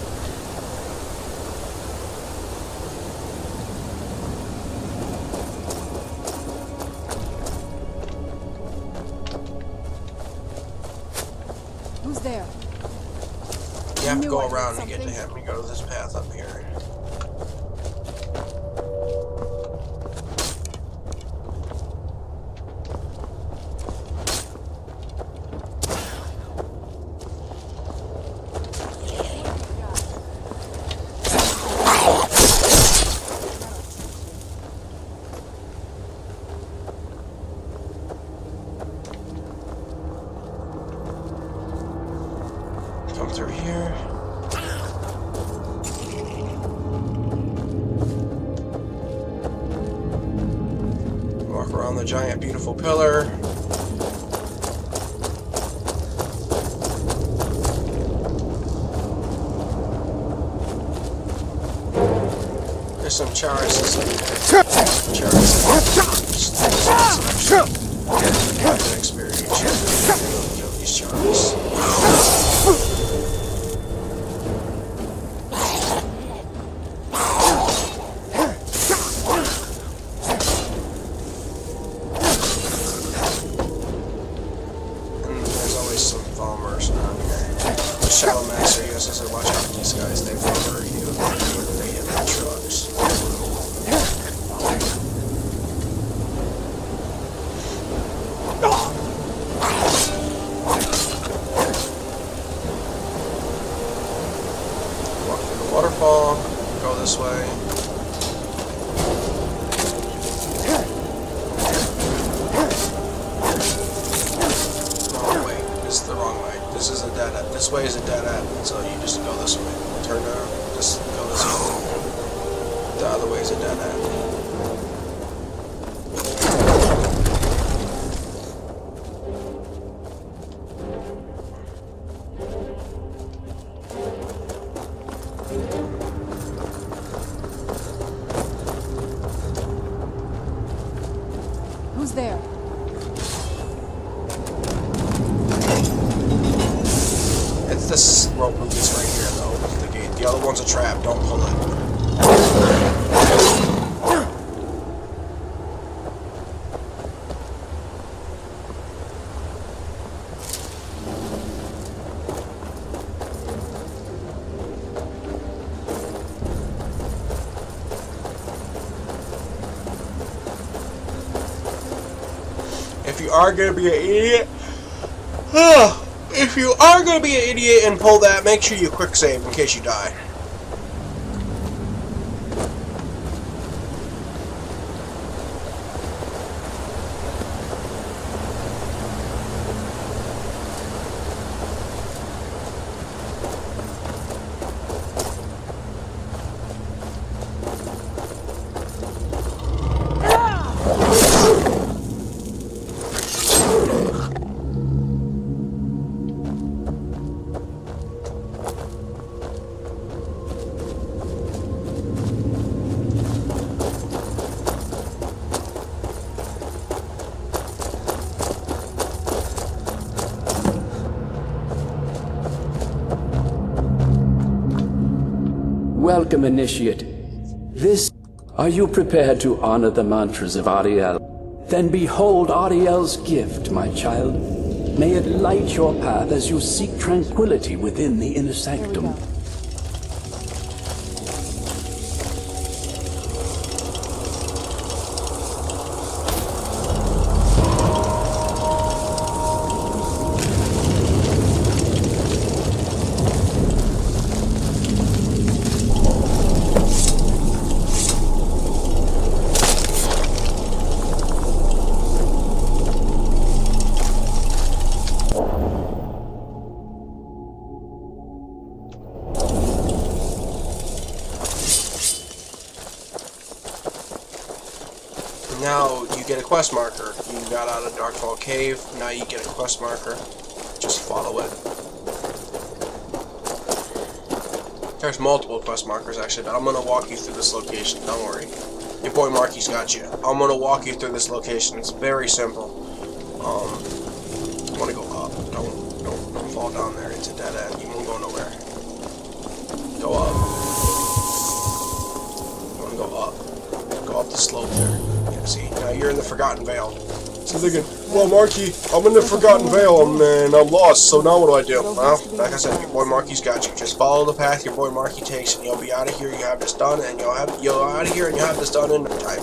Who's there? You have to go around to get to him. You go to this path up here. Come through here. Walk around the giant, beautiful pillar. There's some Charis experience. Kill these Charis. Shadow Master uses it. Watch out for these guys. They rubber you. They hit the trucks. Walk through the waterfall. Go this way. No, wait. This is the wrong way. This is a dead end. This way is a dead end, so you just go this way. Turn around, just go this way. The other way is a dead end. Who's there? It's this rope loop is right here, though. It's the gate. The other one's a trap. Don't pull it. If you are gonna be an idiot, if you are gonna be an idiot and pull that, make sure you quick save in case you die. Welcome, Initiate. Are you prepared to honor the mantras of Ariel? Then behold Ariel's gift, my child. May it light your path as you seek tranquility within the inner sanctum. Now you get a quest marker. You got out of Darkfall Cave. Now you get a quest marker. Just follow it. There's multiple quest markers actually, but I'm gonna walk you through this location. Don't worry. Your boy Marky's got you. I'm gonna walk you through this location. It's very simple. You wanna go up. Don't fall down there. It's a dead end. You won't go nowhere. Go up. You wanna go up. Go up the slope there. Yeah, see, now you're in the Forgotten Vale. So thinking, well, Marky, I'm in the Forgotten Vale and I'm lost, so now what do? Well, like I said, your boy Marky's got you. Just follow the path your boy Marky takes, and you'll be out of here. You have this done, and you'll out of here, and you have this done in no time.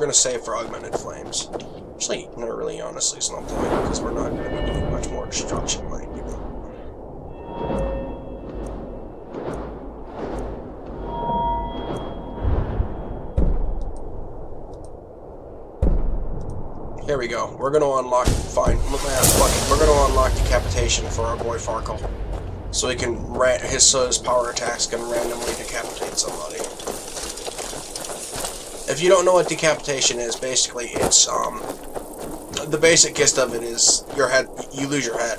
gonna save for augmented flames. Actually, no, really, honestly, it's no point because we're not gonna be doing much more destruction, like, you know. Here we go. We're gonna unlock. Fine. We're gonna unlock decapitation for our boy Farkle, so he can his power attacks can randomly decapitate somebody. If you don't know what decapitation is, basically it's the basic gist of it is your head. You lose your head.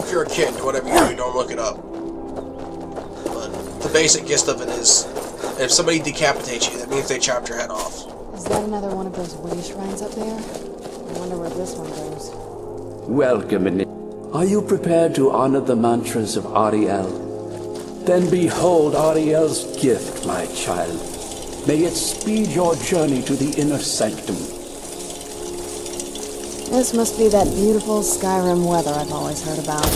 If you're a kid, whatever you do, don't look it up. The basic gist of it is, if somebody decapitates you, that means they chopped your head off. Is that another one of those way shrines up there? I wonder where this one goes. Welcome, in. Are you prepared to honor the mantras of Ariel? Then behold Ariel's gift, my child. May it speed your journey to the inner sanctum. This must be that beautiful Skyrim weather I've always heard about.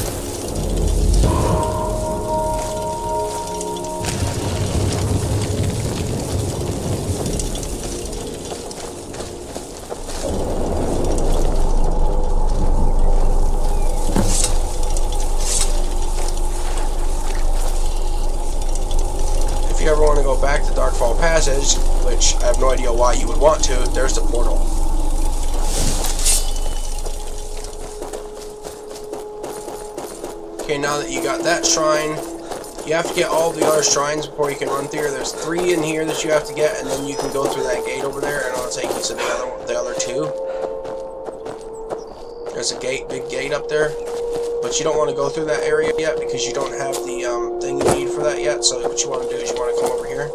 If you ever want to go back to Darkfall Passage, which I have no idea why you would want to, there's the portal. Okay, now that you got that shrine, you have to get all the other shrines before you can run through. There's 3 in here that you have to get, and then you can go through that gate over there, and it'll take you to the other 2. There's a gate, big gate up there. But you don't want to go through that area yet because you don't have the thing you need for that yet. So what you want to do is you want to come over here.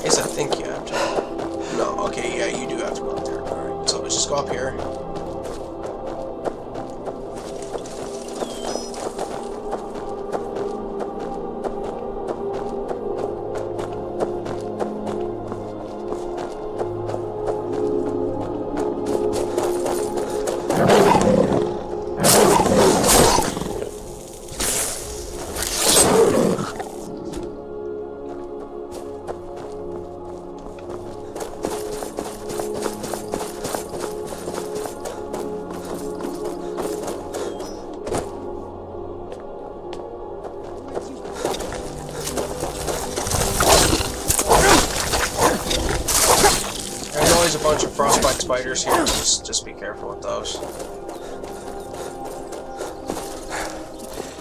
Yes, I think you have to. No, okay, yeah, you do have to go up there. Alright, so let's just go up here. There's a bunch of frostbite spiders here. Just be careful with those.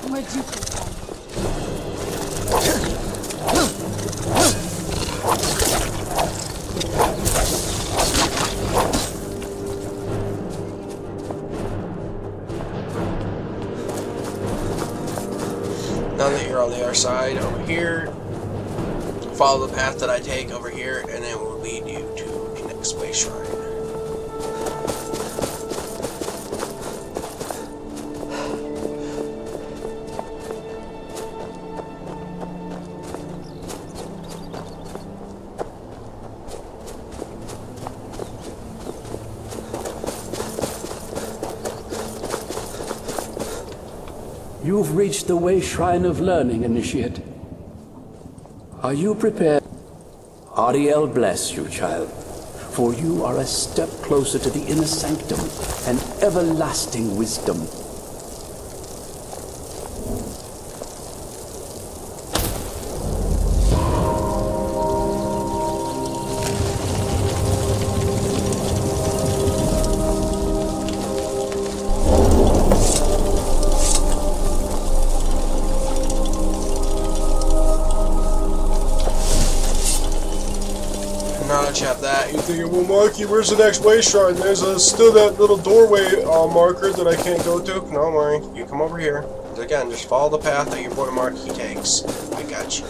Where'd you come from? Now that you're on the other side, over here, follow the path that I take over here, and it will lead you to the next way shrine. You've reached the way shrine of learning, Initiate. Are you prepared? Ariel bless you, child, for you are a step closer to the inner sanctum and everlasting wisdom. Now that you have that, You're thinking, well, Marky, where's the next way shrine? There's still that little doorway marker that I can't go to. no worry, you come over here. Again, just follow the path that your boy Marky takes. I got you.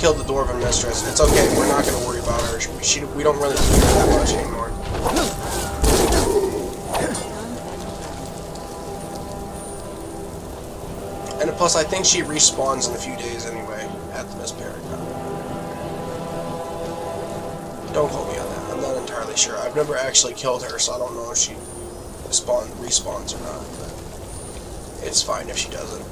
killed the Dwarven Mistress. It's okay, we're not going to worry about her. We don't really need her that much anymore. And plus, I think she respawns in a few days anyway, at the Miss Paragon. Don't quote me on that, I'm not entirely sure. I've never actually killed her, so I don't know if she respawns or not, but it's fine if she doesn't.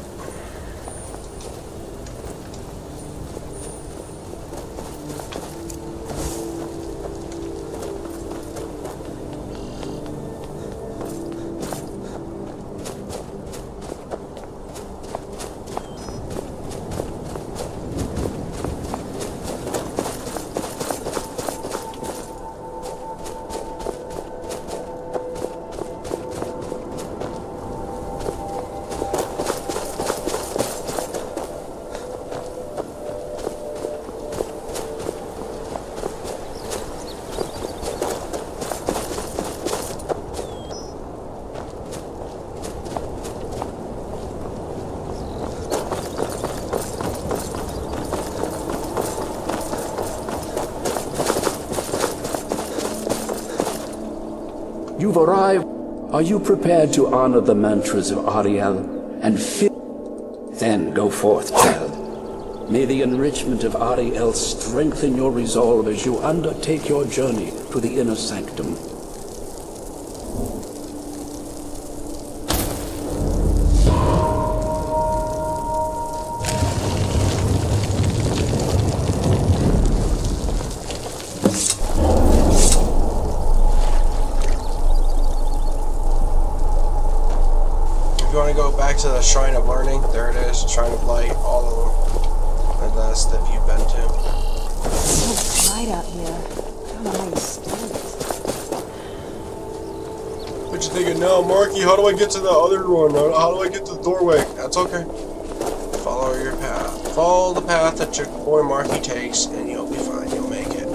You've arrived. Are you prepared to honor the mantras of Ariel and fill? Then go forth, child. May the enrichment of Ariel strengthen your resolve as you undertake your journey to the inner sanctum. To the Shrine of Learning. There it is. Shrine of Light. All of them. And that's that you've been to. It's so bright out here. I don't know how you stand it. What you thinking now, Marky? How do I get to the other one? How do I get to the doorway? That's okay. Follow your path. Follow the path that your boy Marky takes, and you'll be fine. You'll make it.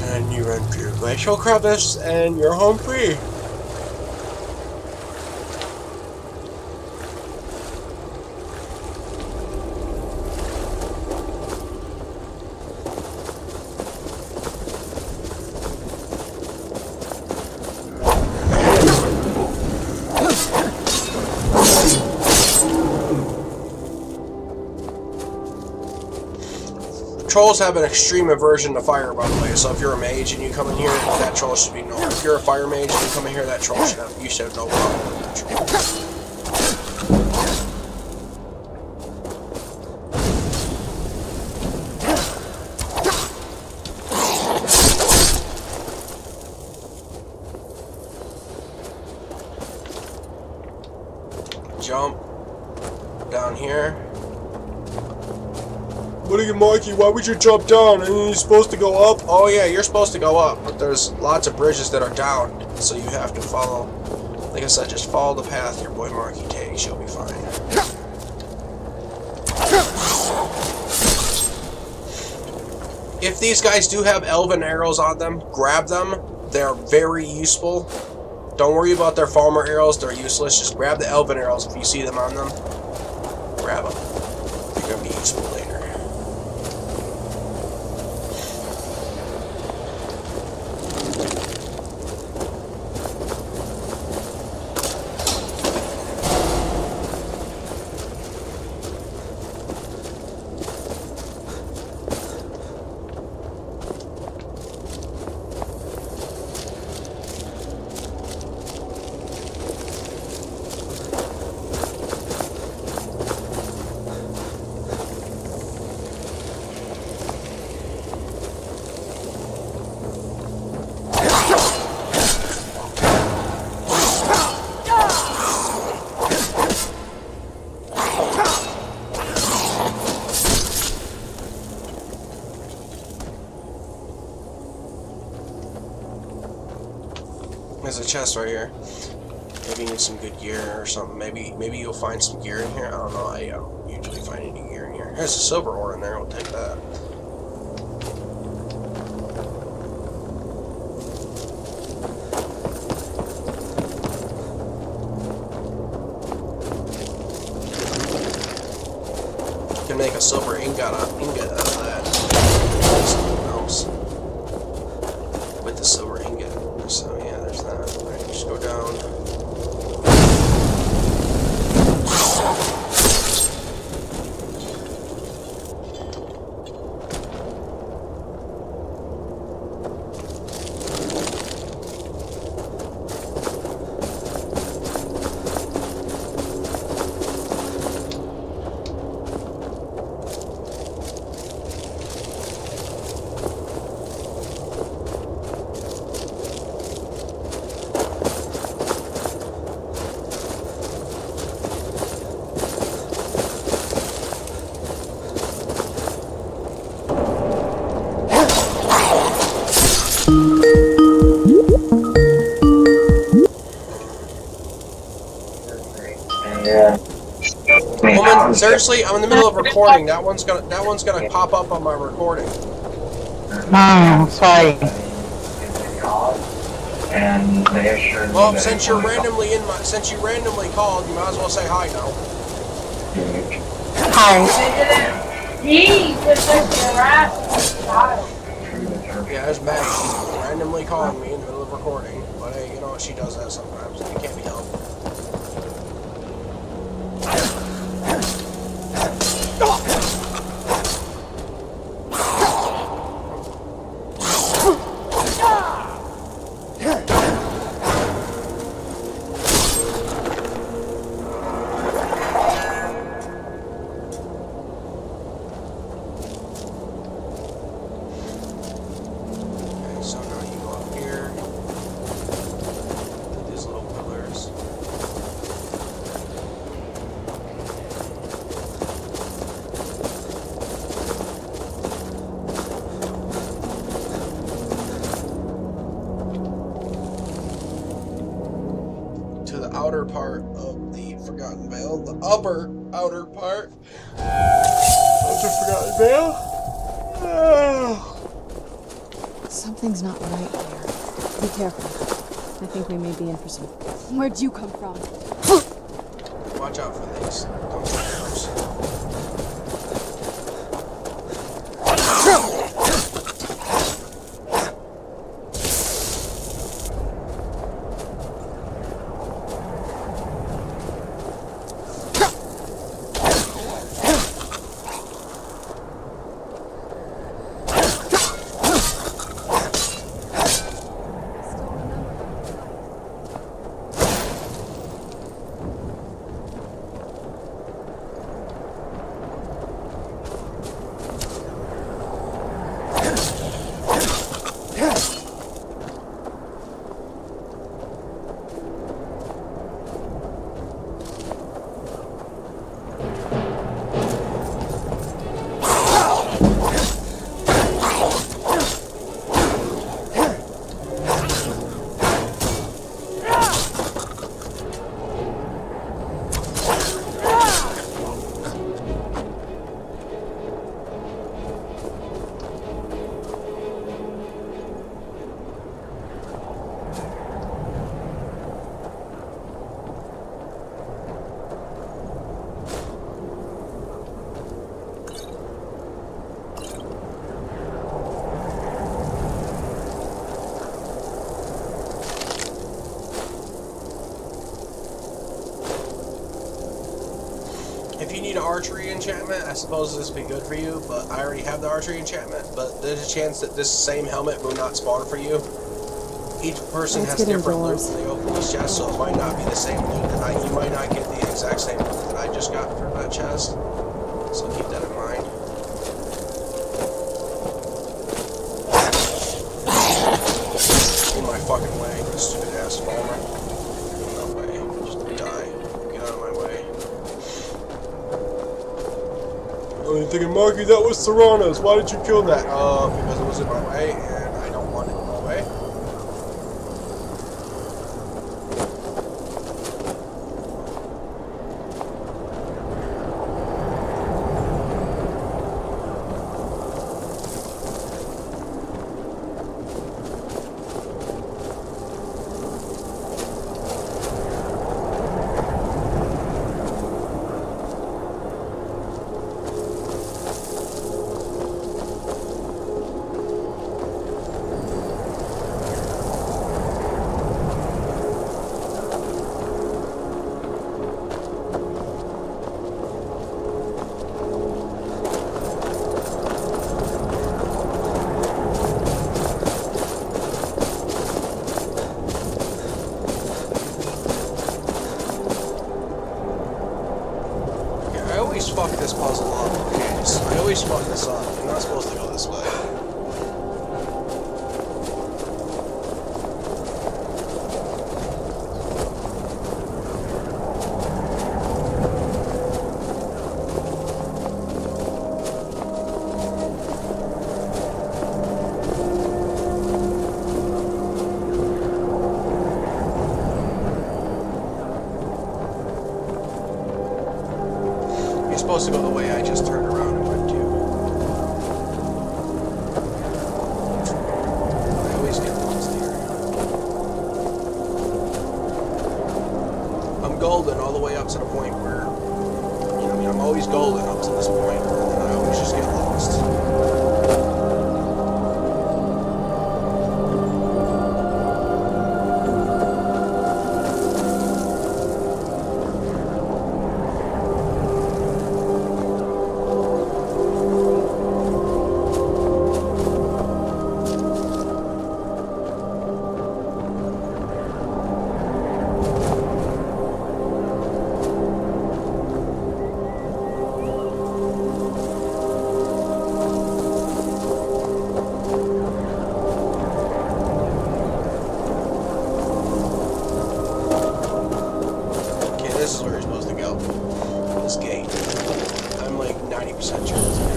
And you run through glacial crevice, and you're home free. Trolls have an extreme aversion to fire, by the way, so if you're a mage and you come in here, that troll should be no. If you're a fire mage and you come in here, that troll should have, you should have no problem with that troll. Jump down here. What are you, Marky? Why would you jump down? Ain't you supposed to go up? Oh yeah, you're supposed to go up, but there's lots of bridges that are down, so you have to follow. Like I said, just follow the path your boy Marky takes. You'll be fine. If these guys do have elven arrows on them, grab them. They're very useful. Don't worry about their farmer arrows. They're useless. Just grab the elven arrows if you see them on them. Grab them. They're going to be useful later. There's a chest right here. Maybe you need some good gear or something. Maybe you'll find some gear in here. I don't know. I don't usually find any gear in here. There's a silver ore in there. We'll take that. You can make a silver ingot out of that. Something else with the silver ingot. So yeah, there's that. Alright, just go down. Woman, seriously, I'm in the middle of recording. That one's gonna pop up on my recording. Sorry. Well, since you randomly called, you might as well say hi now. Hi. Yeah, there's Maggie. She's randomly calling me in the middle of recording. But hey, you know what? She does that sometimes. It can't be helped. Outer part of the Forgotten Vale, the outer part of the Forgotten Vale. Something's not right here. Be careful. I think we may be in for some. Where'd you come from? Watch out for these dumpsters. If you need an archery enchantment, I suppose this would be good for you, but I already have the archery enchantment, but there's a chance that this same helmet will not spawn for you. Each person has different loot when they open this chest, so it might not be the same loot that you might not get the exact same loot that I just got for that chest. So keep that in mind. In my fucking way, you stupid ass farmer. No way. Just die. Get out of my way. Oh, you're thinking, Marky, that was Serrano's. Why did you kill that? Because it was in my way, and I don't want it in my way. fuck this puzzle up. Okay, so I always fuck this up. I'm not supposed to go this way. Supposed to go the way I just turned around and went to. I always get lost here. I'm golden all the way up to the point where, you know, I mean, I'm always golden up to this point, and then I always just get lost. This is where you're supposed to go. This gate. I'm like 90% sure this gate.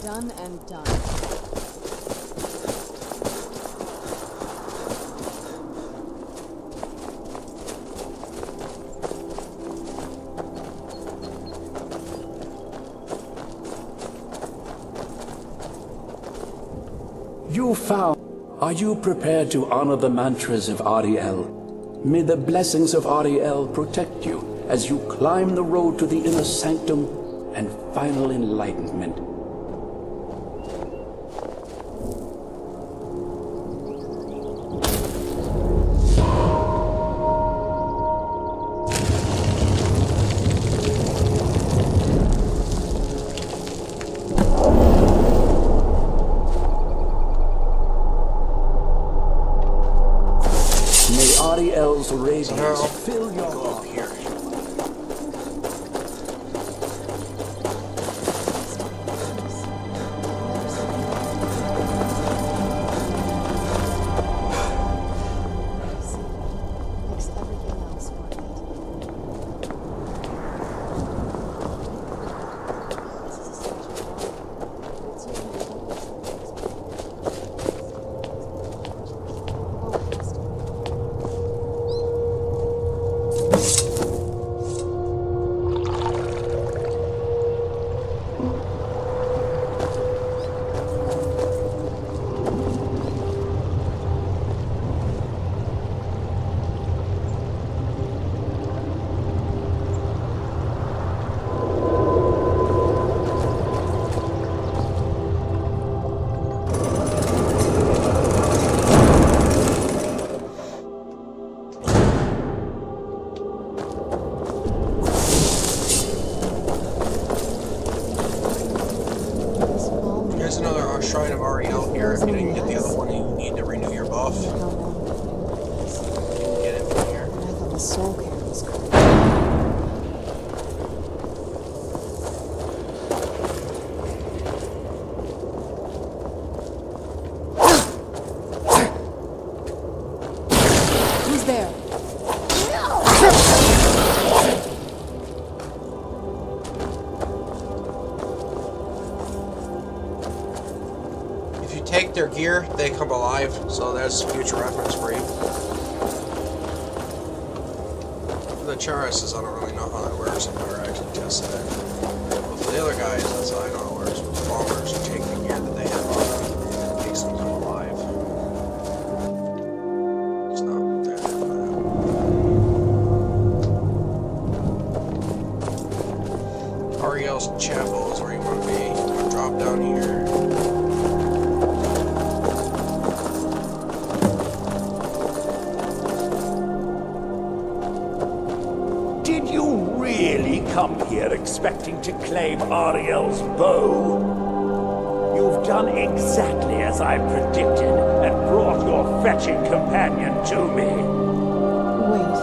Done and done. You found. Are you prepared to honor the mantras of Ariel? May the blessings of Ariel protect you as you climb the road to the inner sanctum and final enlightenment. May Ariel's radiance fill your Go up here. Makes everything else worth it. This is a statue of honor. It's using the There's another shrine of Ariel here. If you didn't get the other one, you need to renew your buff. You can get it from here. I thought the soul care was cool. Who's there? If you take their gear, they come alive, so that's future reference for you. The Charis, I don't really know how that works. I've never actually tested it. But for the other guys, that's how I know it works. With the farmers, you take the gear that they have on, and it makes them come alive. It's not that. here. Did you really come here expecting to claim Ariel's bow? You've done exactly as I predicted and brought your fetching companion to me. Wait,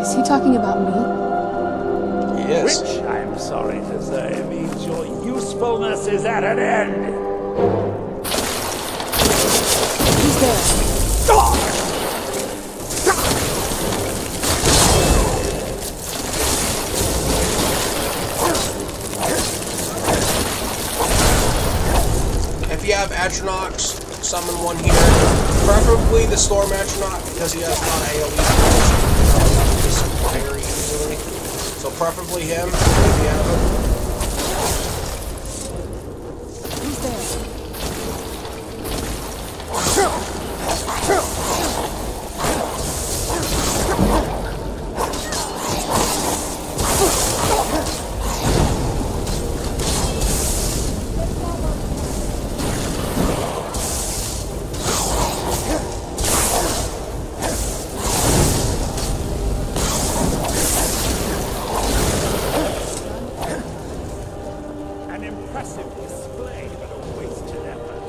is he talking about me? Yes. Which, I'm sorry to say, means your usefulness is at an end. Who's there? If you have Atronachs, summon one here. Preferably the Storm Atronaut because he has not AoE very easily. So preferably him if you have him. Who's there? An impressive display, but a wasted effort.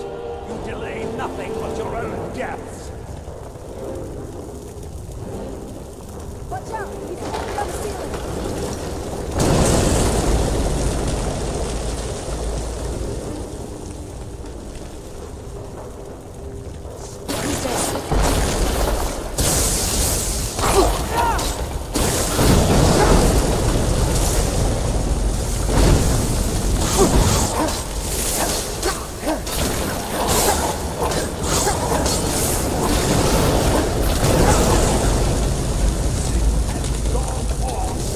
You delay nothing but your own deaths. Watch out! He's hanging on the ceiling! Who's there?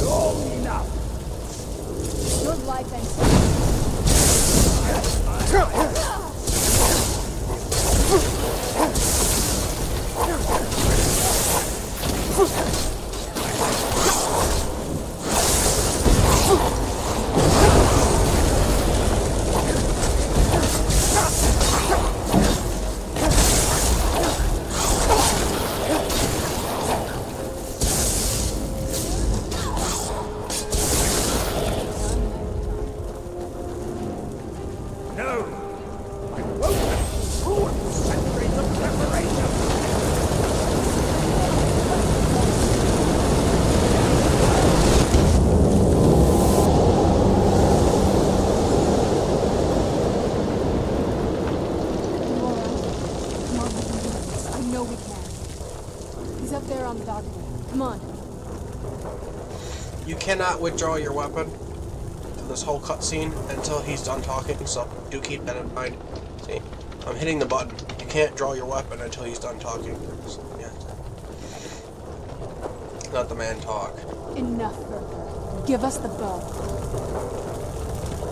Long enough. Your life ends. No. I won't ruin centuries of preparation. You alright? Come on, we can do this. I know we can. He's up there on the balcony. Come on. You cannot withdraw your weapon to this whole cutscene until he's done talking, so do keep that in mind. See, I'm hitting the button. You can't draw your weapon until he's done talking. So, yeah. Let the man talk. Enough, Harkon. Give us the bow.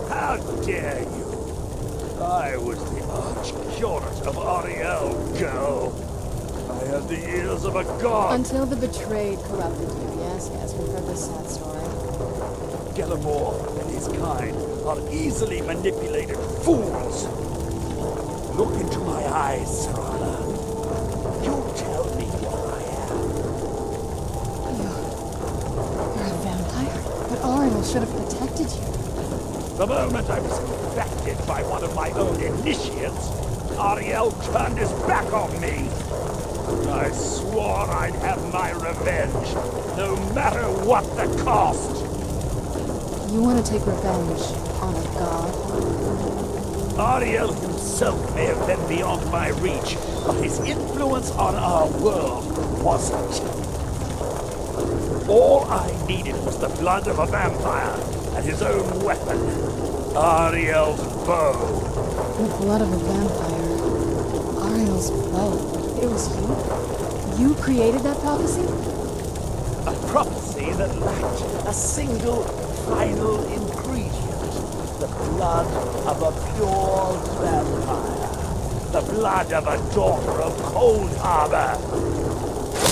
How dare you? I was the arch-curate of Ariel, girl. I had the ears of a god. Until the betrayed corrupted you. Yes, yes, we've heard this sad story. Gallimore and his kind are easily manipulated fools. Look into my eyes, Serana. You tell me what I am. You're a vampire? But Ariel should have protected you. The moment I was infected by one of my own initiates, Ariel turned his back on me. I swore I'd have my revenge, no matter what the cost. You want to take revenge on a god? Ariel himself may have been beyond my reach, but his influence on our world wasn't. All I needed was the blood of a vampire and his own weapon, Ariel's bow. The blood of a vampire. Ariel's bow. It was you? You created that prophecy? A prophecy that lacked a single final ingredient. The blood of a pure vampire. The blood of a daughter of Cold Harbor.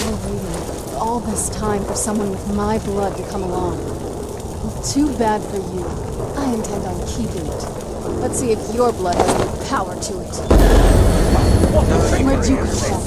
You're waiting all this time for someone with my blood to come along. Well, too bad for you. I intend on keeping it. Let's see if your blood has any power to it. Where'd you come from?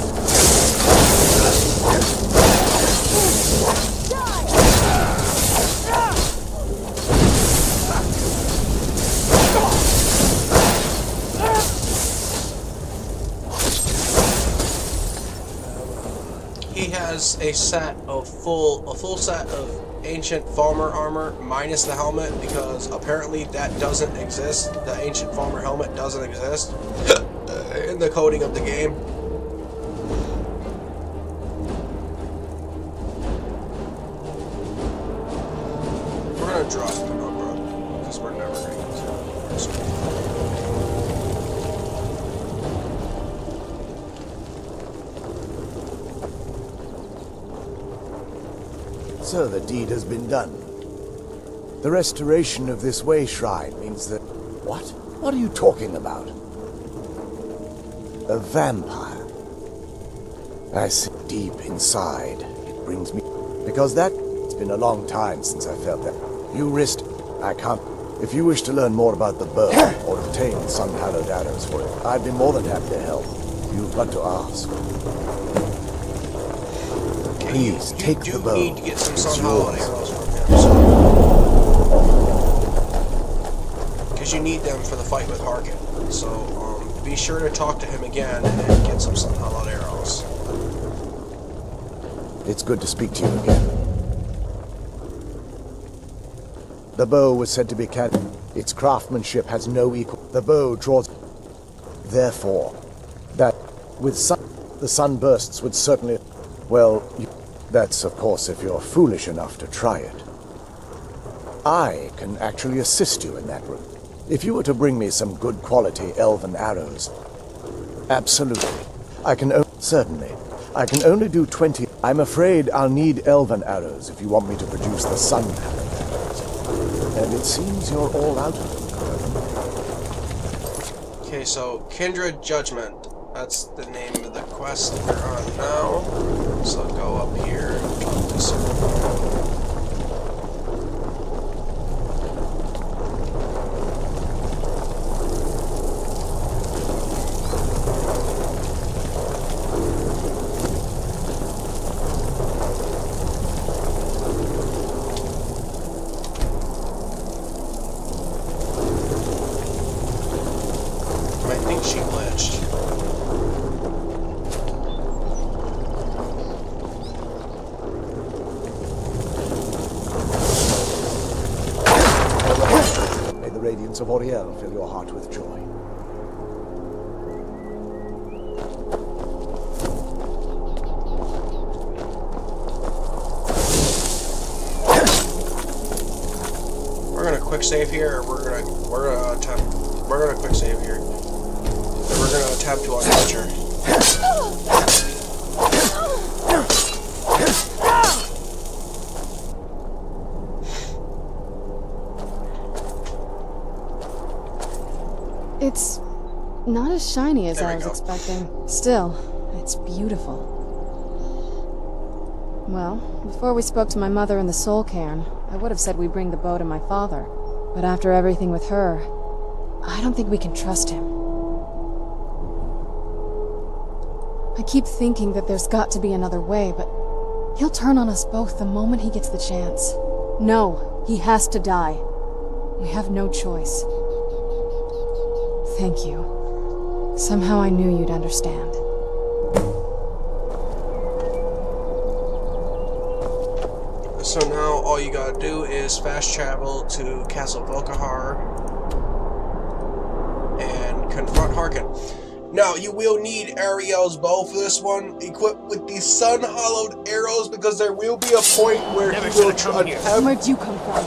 He has a full set of ancient farmer armor minus the helmet, because apparently that doesn't exist. The ancient farmer helmet doesn't exist in the coding of the game. We're gonna drop the number because we're never gonna use it. So the deed has been done. The restoration of this way shrine means that... What? What are you talking about? A vampire. I see deep inside. It brings me... Because it's been a long time since I felt that. You risked... I can't... If you wish to learn more about the bow, or obtain sun-hallowed arrows for it, I'd be more than happy to help. You've got to ask. Please, take the bow. You need to get some It's sun-hallowed yours. arrows from him, because you need them for the fight with Harkon. So, be sure to talk to him again and get some sun-hallowed arrows. It's good to speak to you again. The bow was said to be its craftsmanship has no equal. The bow draws... Therefore, that with the sunbursts would certainly... Well, that's of course if you're foolish enough to try it. I can actually assist you in that route. If you were to bring me some good quality elven arrows... Absolutely. Certainly. I can only do 20... I'm afraid I'll need elven arrows if you want me to produce the sun-hallowed arrows. And it seems you're all out of them. Okay, so Kindred Judgment. That's the name of the quest we're on now. So go up here and talk to someone. I think she glitched. May the radiance of Auriel fill your heart with joy. We're gonna quick save here, or we're gonna quick save here. And we're gonna attempt to unlatch her. It's not as shiny as There we I was go. expecting. Still, it's beautiful. Well, before we spoke to my mother in the soul cairn, I would have said we bring the bow to my father. But after everything with her, I don't think we can trust him. I keep thinking that there's got to be another way, but he'll turn on us both the moment he gets the chance. No, he has to die. We have no choice. Thank you. Somehow I knew you'd understand. So now all you gotta do is fast travel to Castle Volkahar and confront Harkon. Now, you will need Ariel's bow for this one, equipped with these sun-hollowed arrows, because there will be a point where he will attempt... Where'd you come from?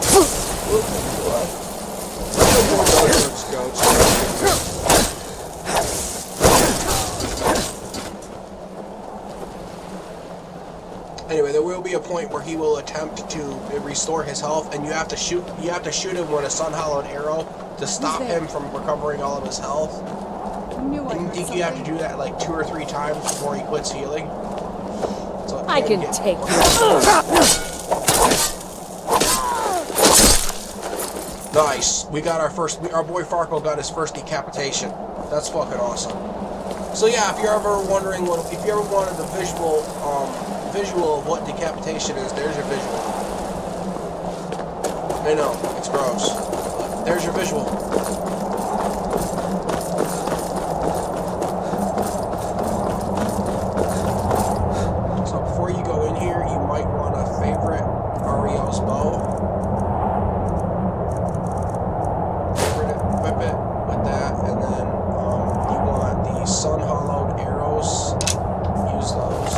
Anyway, there will be a point where he will attempt to restore his health, and you have to shoot him with a sun-hollowed arrow to stop him from recovering all of his health. And you think you have to do that like 2 or 3 times before he quits healing? So I can take this. Nice. We got our first. Our boy Farkle got his first decapitation. That's fucking awesome. So yeah, if you're ever wondering what, if you ever wanted a visual of what decapitation is, there's your visual. I know it's gross. But there's your visual. So before you go in here, you might want to favorite Ario's bow. Equip it with that, and then you want the sun hollowed arrows. Use those.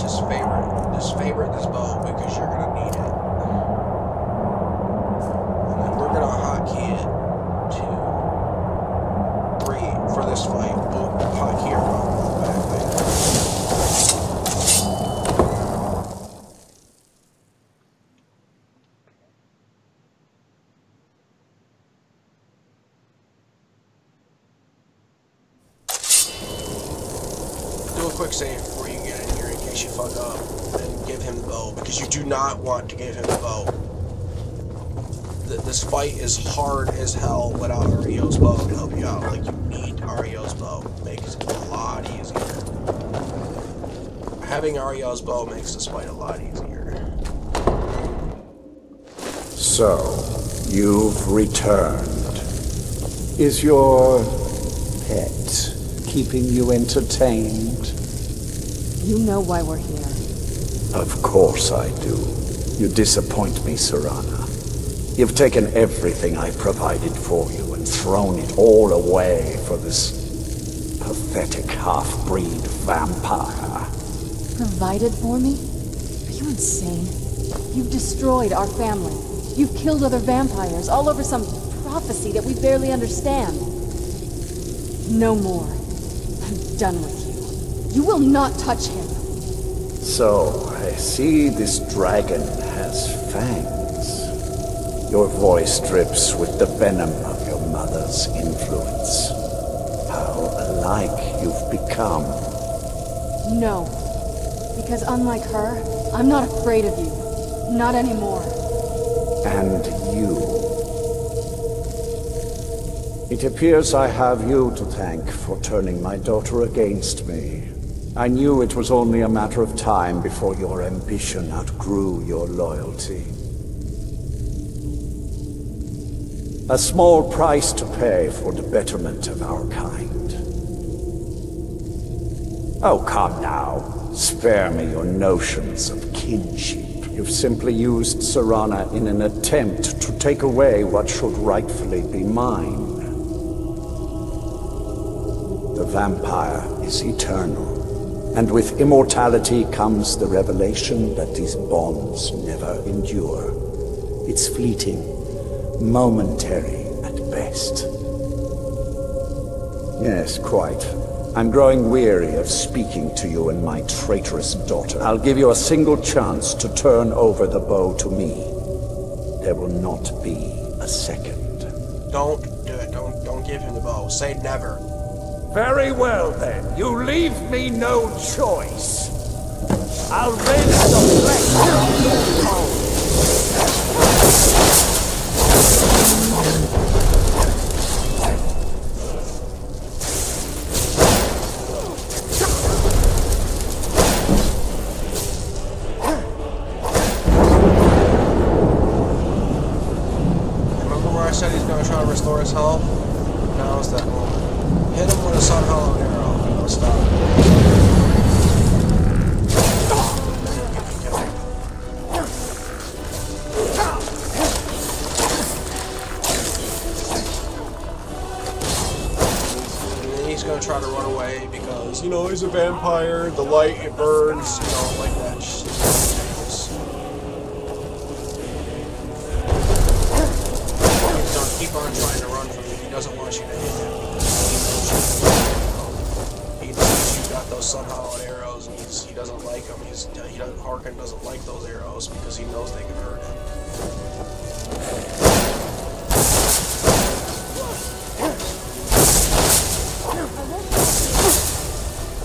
Just favorite this bow because you're gonna need it. And then we're gonna hotkey it to 3 for this fight. We'll hotkey our bow back later. Do a quick save before you get in here in case you fuck up, and give him the bow, because you do not want to give him the bow. This fight is hard as hell without Ario's bow to help you out. Like, you need Ario's bow. Makes it a lot easier. Having Ario's bow makes this fight a lot easier. So, you've returned. Is your pet keeping you entertained? You know why we're here. Of course I do. You disappoint me, Serana. You've taken everything I provided for you and thrown it all away for this pathetic half-breed vampire. Provided for me? Are you insane? You've destroyed our family. You've killed other vampires, all over some prophecy that we barely understand. No more. I'm done with you. You will not touch him. So, I see this dragon has fangs. Your voice drips with the venom of your mother's influence. How alike you've become. No. Because unlike her, I'm not afraid of you. Not anymore. And you. It appears I have you to thank for turning my daughter against me. I knew it was only a matter of time before your ambition outgrew your loyalty. A small price to pay for the betterment of our kind. Oh, come now. Spare me your notions of kinship. You've simply used Serana in an attempt to take away what should rightfully be mine. The vampire is eternal. And with immortality comes the revelation that these bonds never endure. It's fleeting, momentary at best. Yes, quite. I'm growing weary of speaking to you and my traitorous daughter. I'll give you a single chance to turn over the bow to me. There will not be a second. Don't do it. Don't give him the bow. Say never. Very well, then. You leave me no choice. I'll rend the flesh off your bones. Remember where I said he's going to try to restore his health? Now's that moment. Hit him with a sun hollow arrow. Don't stop. And then he's gonna try to run away because, you know, he's a vampire, the light, it burns, you know, like that shit. Keep on trying to run from you. He doesn't want you to hit him. He knows you got those sun hollowed arrows, and he doesn't like them. Harkon doesn't like those arrows because he knows they can hurt him.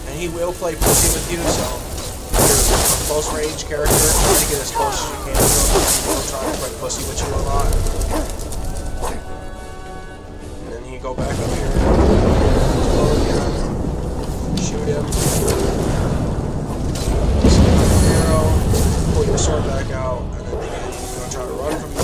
And he will play pussy with you, so close range character. Try to get as close as you can. Don't try to play pussy with you a lot. And then you go back up here. Shoot him. Arrow. Pull your sword back out. And then he's going to try to run from you.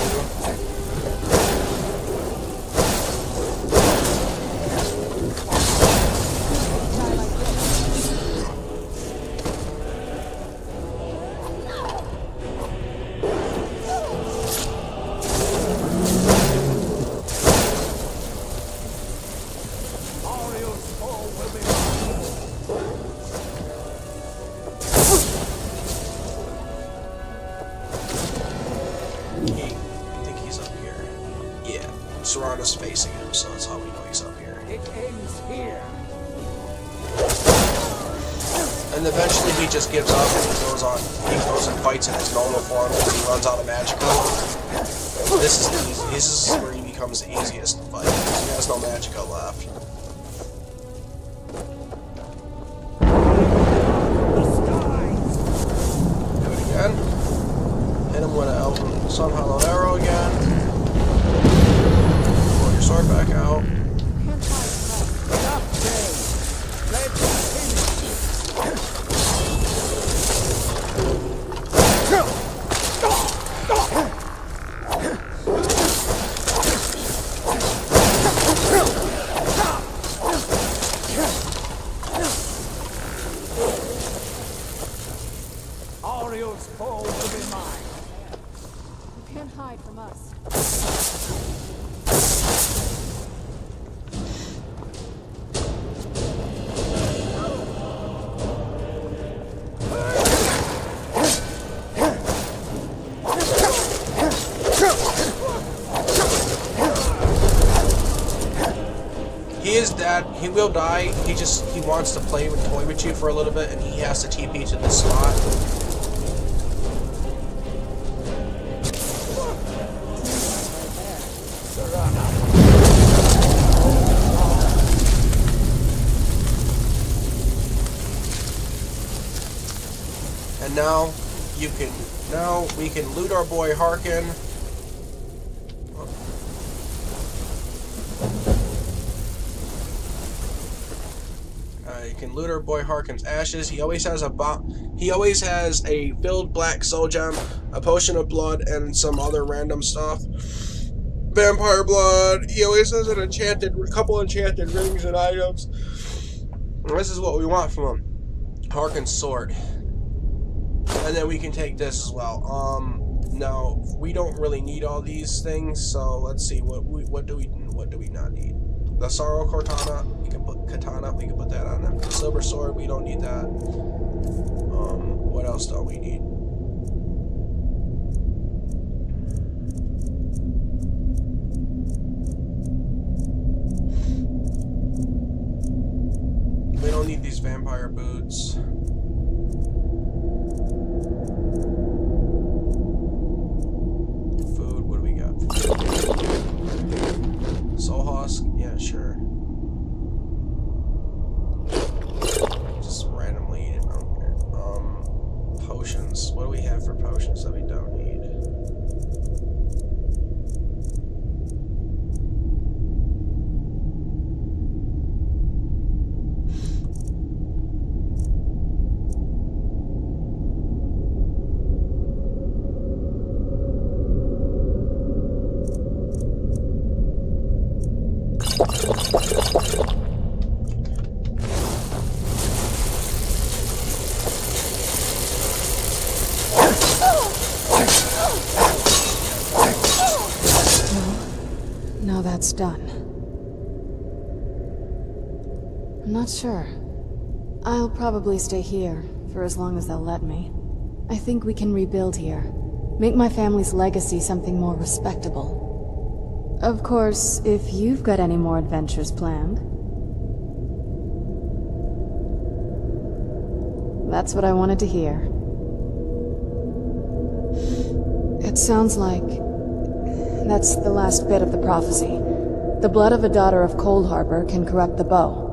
Serrano's facing him, so that's how we know he's up here. It ends here. And eventually he just gives up and he goes and fights in his normal form because he runs out of magicka. This is easy. This is where he becomes the easiest to fight because he has no magicka left. Do it again. Hit him with an sun hallowed arrow again. Sword back out. Ariel's fall will be mine. You can't hide from us. He will die. He wants to play with toy with you for a little bit, and he has to TP to this spot. And now we can loot our boy Harkon. You can loot our boy Harkon's ashes. He always has a filled black soul gem, a potion of blood, and some other random stuff. Vampire blood. He always has a couple enchanted rings and items. And this is what we want from him. Harkon's sword. And then we can take this as well. No, we don't really need all these things. So let's see what do we not need? The Sorrow Katana, we can put that on them. The Silver Sword, we don't need that. What else do we need? We don't need these vampire boots. Food, what do we got? Soul Husk, yeah, sure. Just randomly eat it out here. Potions. What do we have for potions that we don't need? Now that's done. I'm not sure. I'll probably stay here for as long as they'll let me. I think we can rebuild here. Make my family's legacy something more respectable. Of course, if you've got any more adventures planned. That's what I wanted to hear. It sounds like that's the last bit of the prophecy. The blood of a daughter of Cold Harbor can corrupt the bow.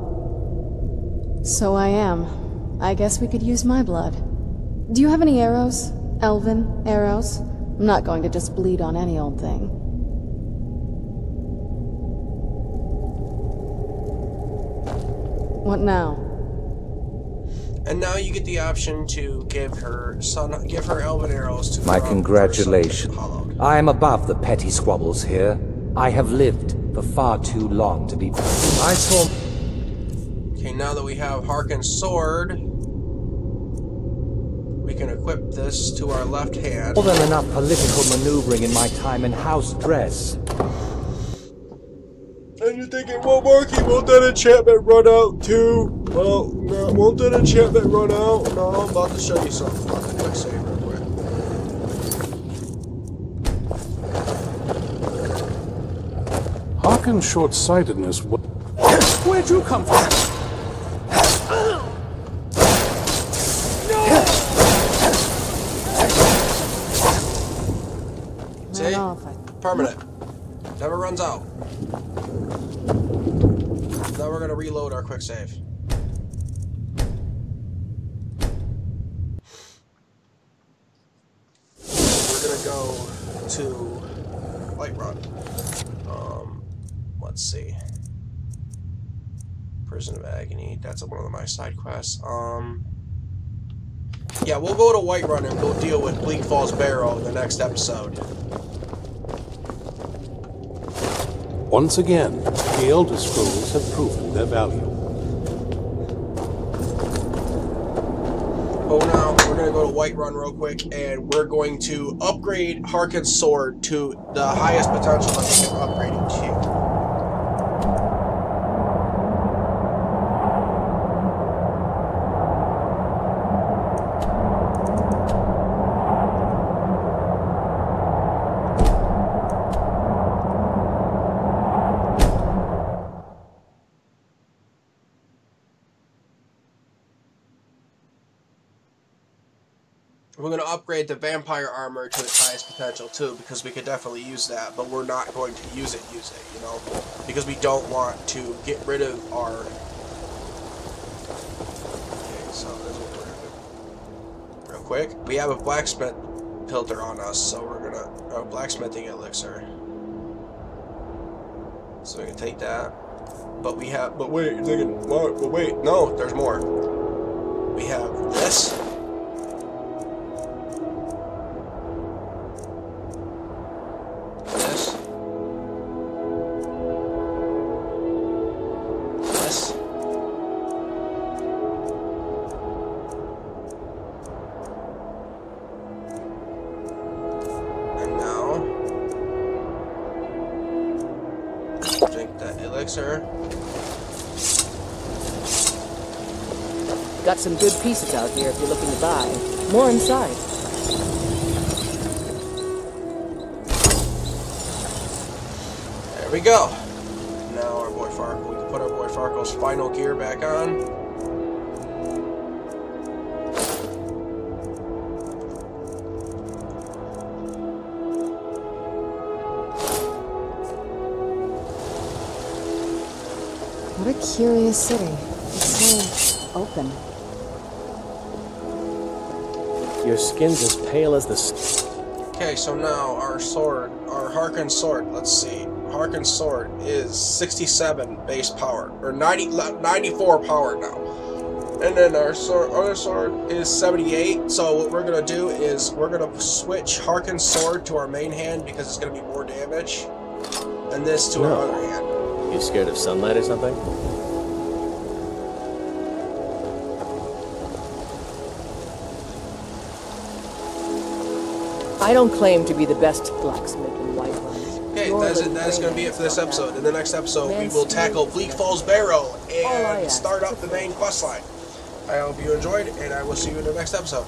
So I guess we could use my blood. Do you have any arrows? Elven arrows? I'm not going to just bleed on any old thing. What now? And now you get the option to give her elven arrows to My congratulations. I am above the petty squabbles here. I have lived for far too long to be... I saw... Okay, now that we have Harkon's sword, we can equip this to our left hand. More than enough political maneuvering in my time in house dress. And you're thinking, well, Marky, won't that enchantment run out too? Well, no, won't that enchantment run out? No, I'm about to show you something about the quick save real quick. Harkon's short-sightedness. Where'd you come from? See? Permanent. Never runs out. Now we're gonna reload our quick save. We're gonna go to Whiterun. Let's see. Prison of Agony. That's one of my side quests. Yeah, we'll go to Whiterun and we'll deal with Bleak Falls Barrow in the next episode. Once again, the Elder Scrolls have proven their value. Oh, now we're going to go to Whiterun real quick, and we're going to upgrade Harkon's sword to the highest potential that we can upgrade it to. We're going to upgrade the vampire armor to its highest potential too, because we could definitely use that, but we're not going to use it, you know, because we don't want to get rid of our... Okay, so this is what we're going to do. Real quick, we have a blacksmith filter on us, so we're going to... blacksmithing elixir. So we can take that. But we have... But wait, you're thinking, what? But wait, no, there's more. We have this. Got some good pieces out here if you're looking to buy. More inside. There we go. Now our boy Farkle, we can put our boy Farkle's final gear back on. What a curious city. It's so open. Your skin's as pale as the... Okay, so now our sword, our Harkon sword, let's see. Harkon's sword is 67 base power, or 94 power now. And then our other sword is 78. So what we're going to do is we're going to switch Harkon's sword to our main hand because it's going to be more damage. And this to our other hand. You scared of sunlight or something? I don't claim to be the best blacksmith in Whiterun. Okay, that's going to be it for this episode. In the next episode, we will tackle Bleak Falls Barrow and start up the main quest line. I hope you enjoyed, and I will see you in the next episode.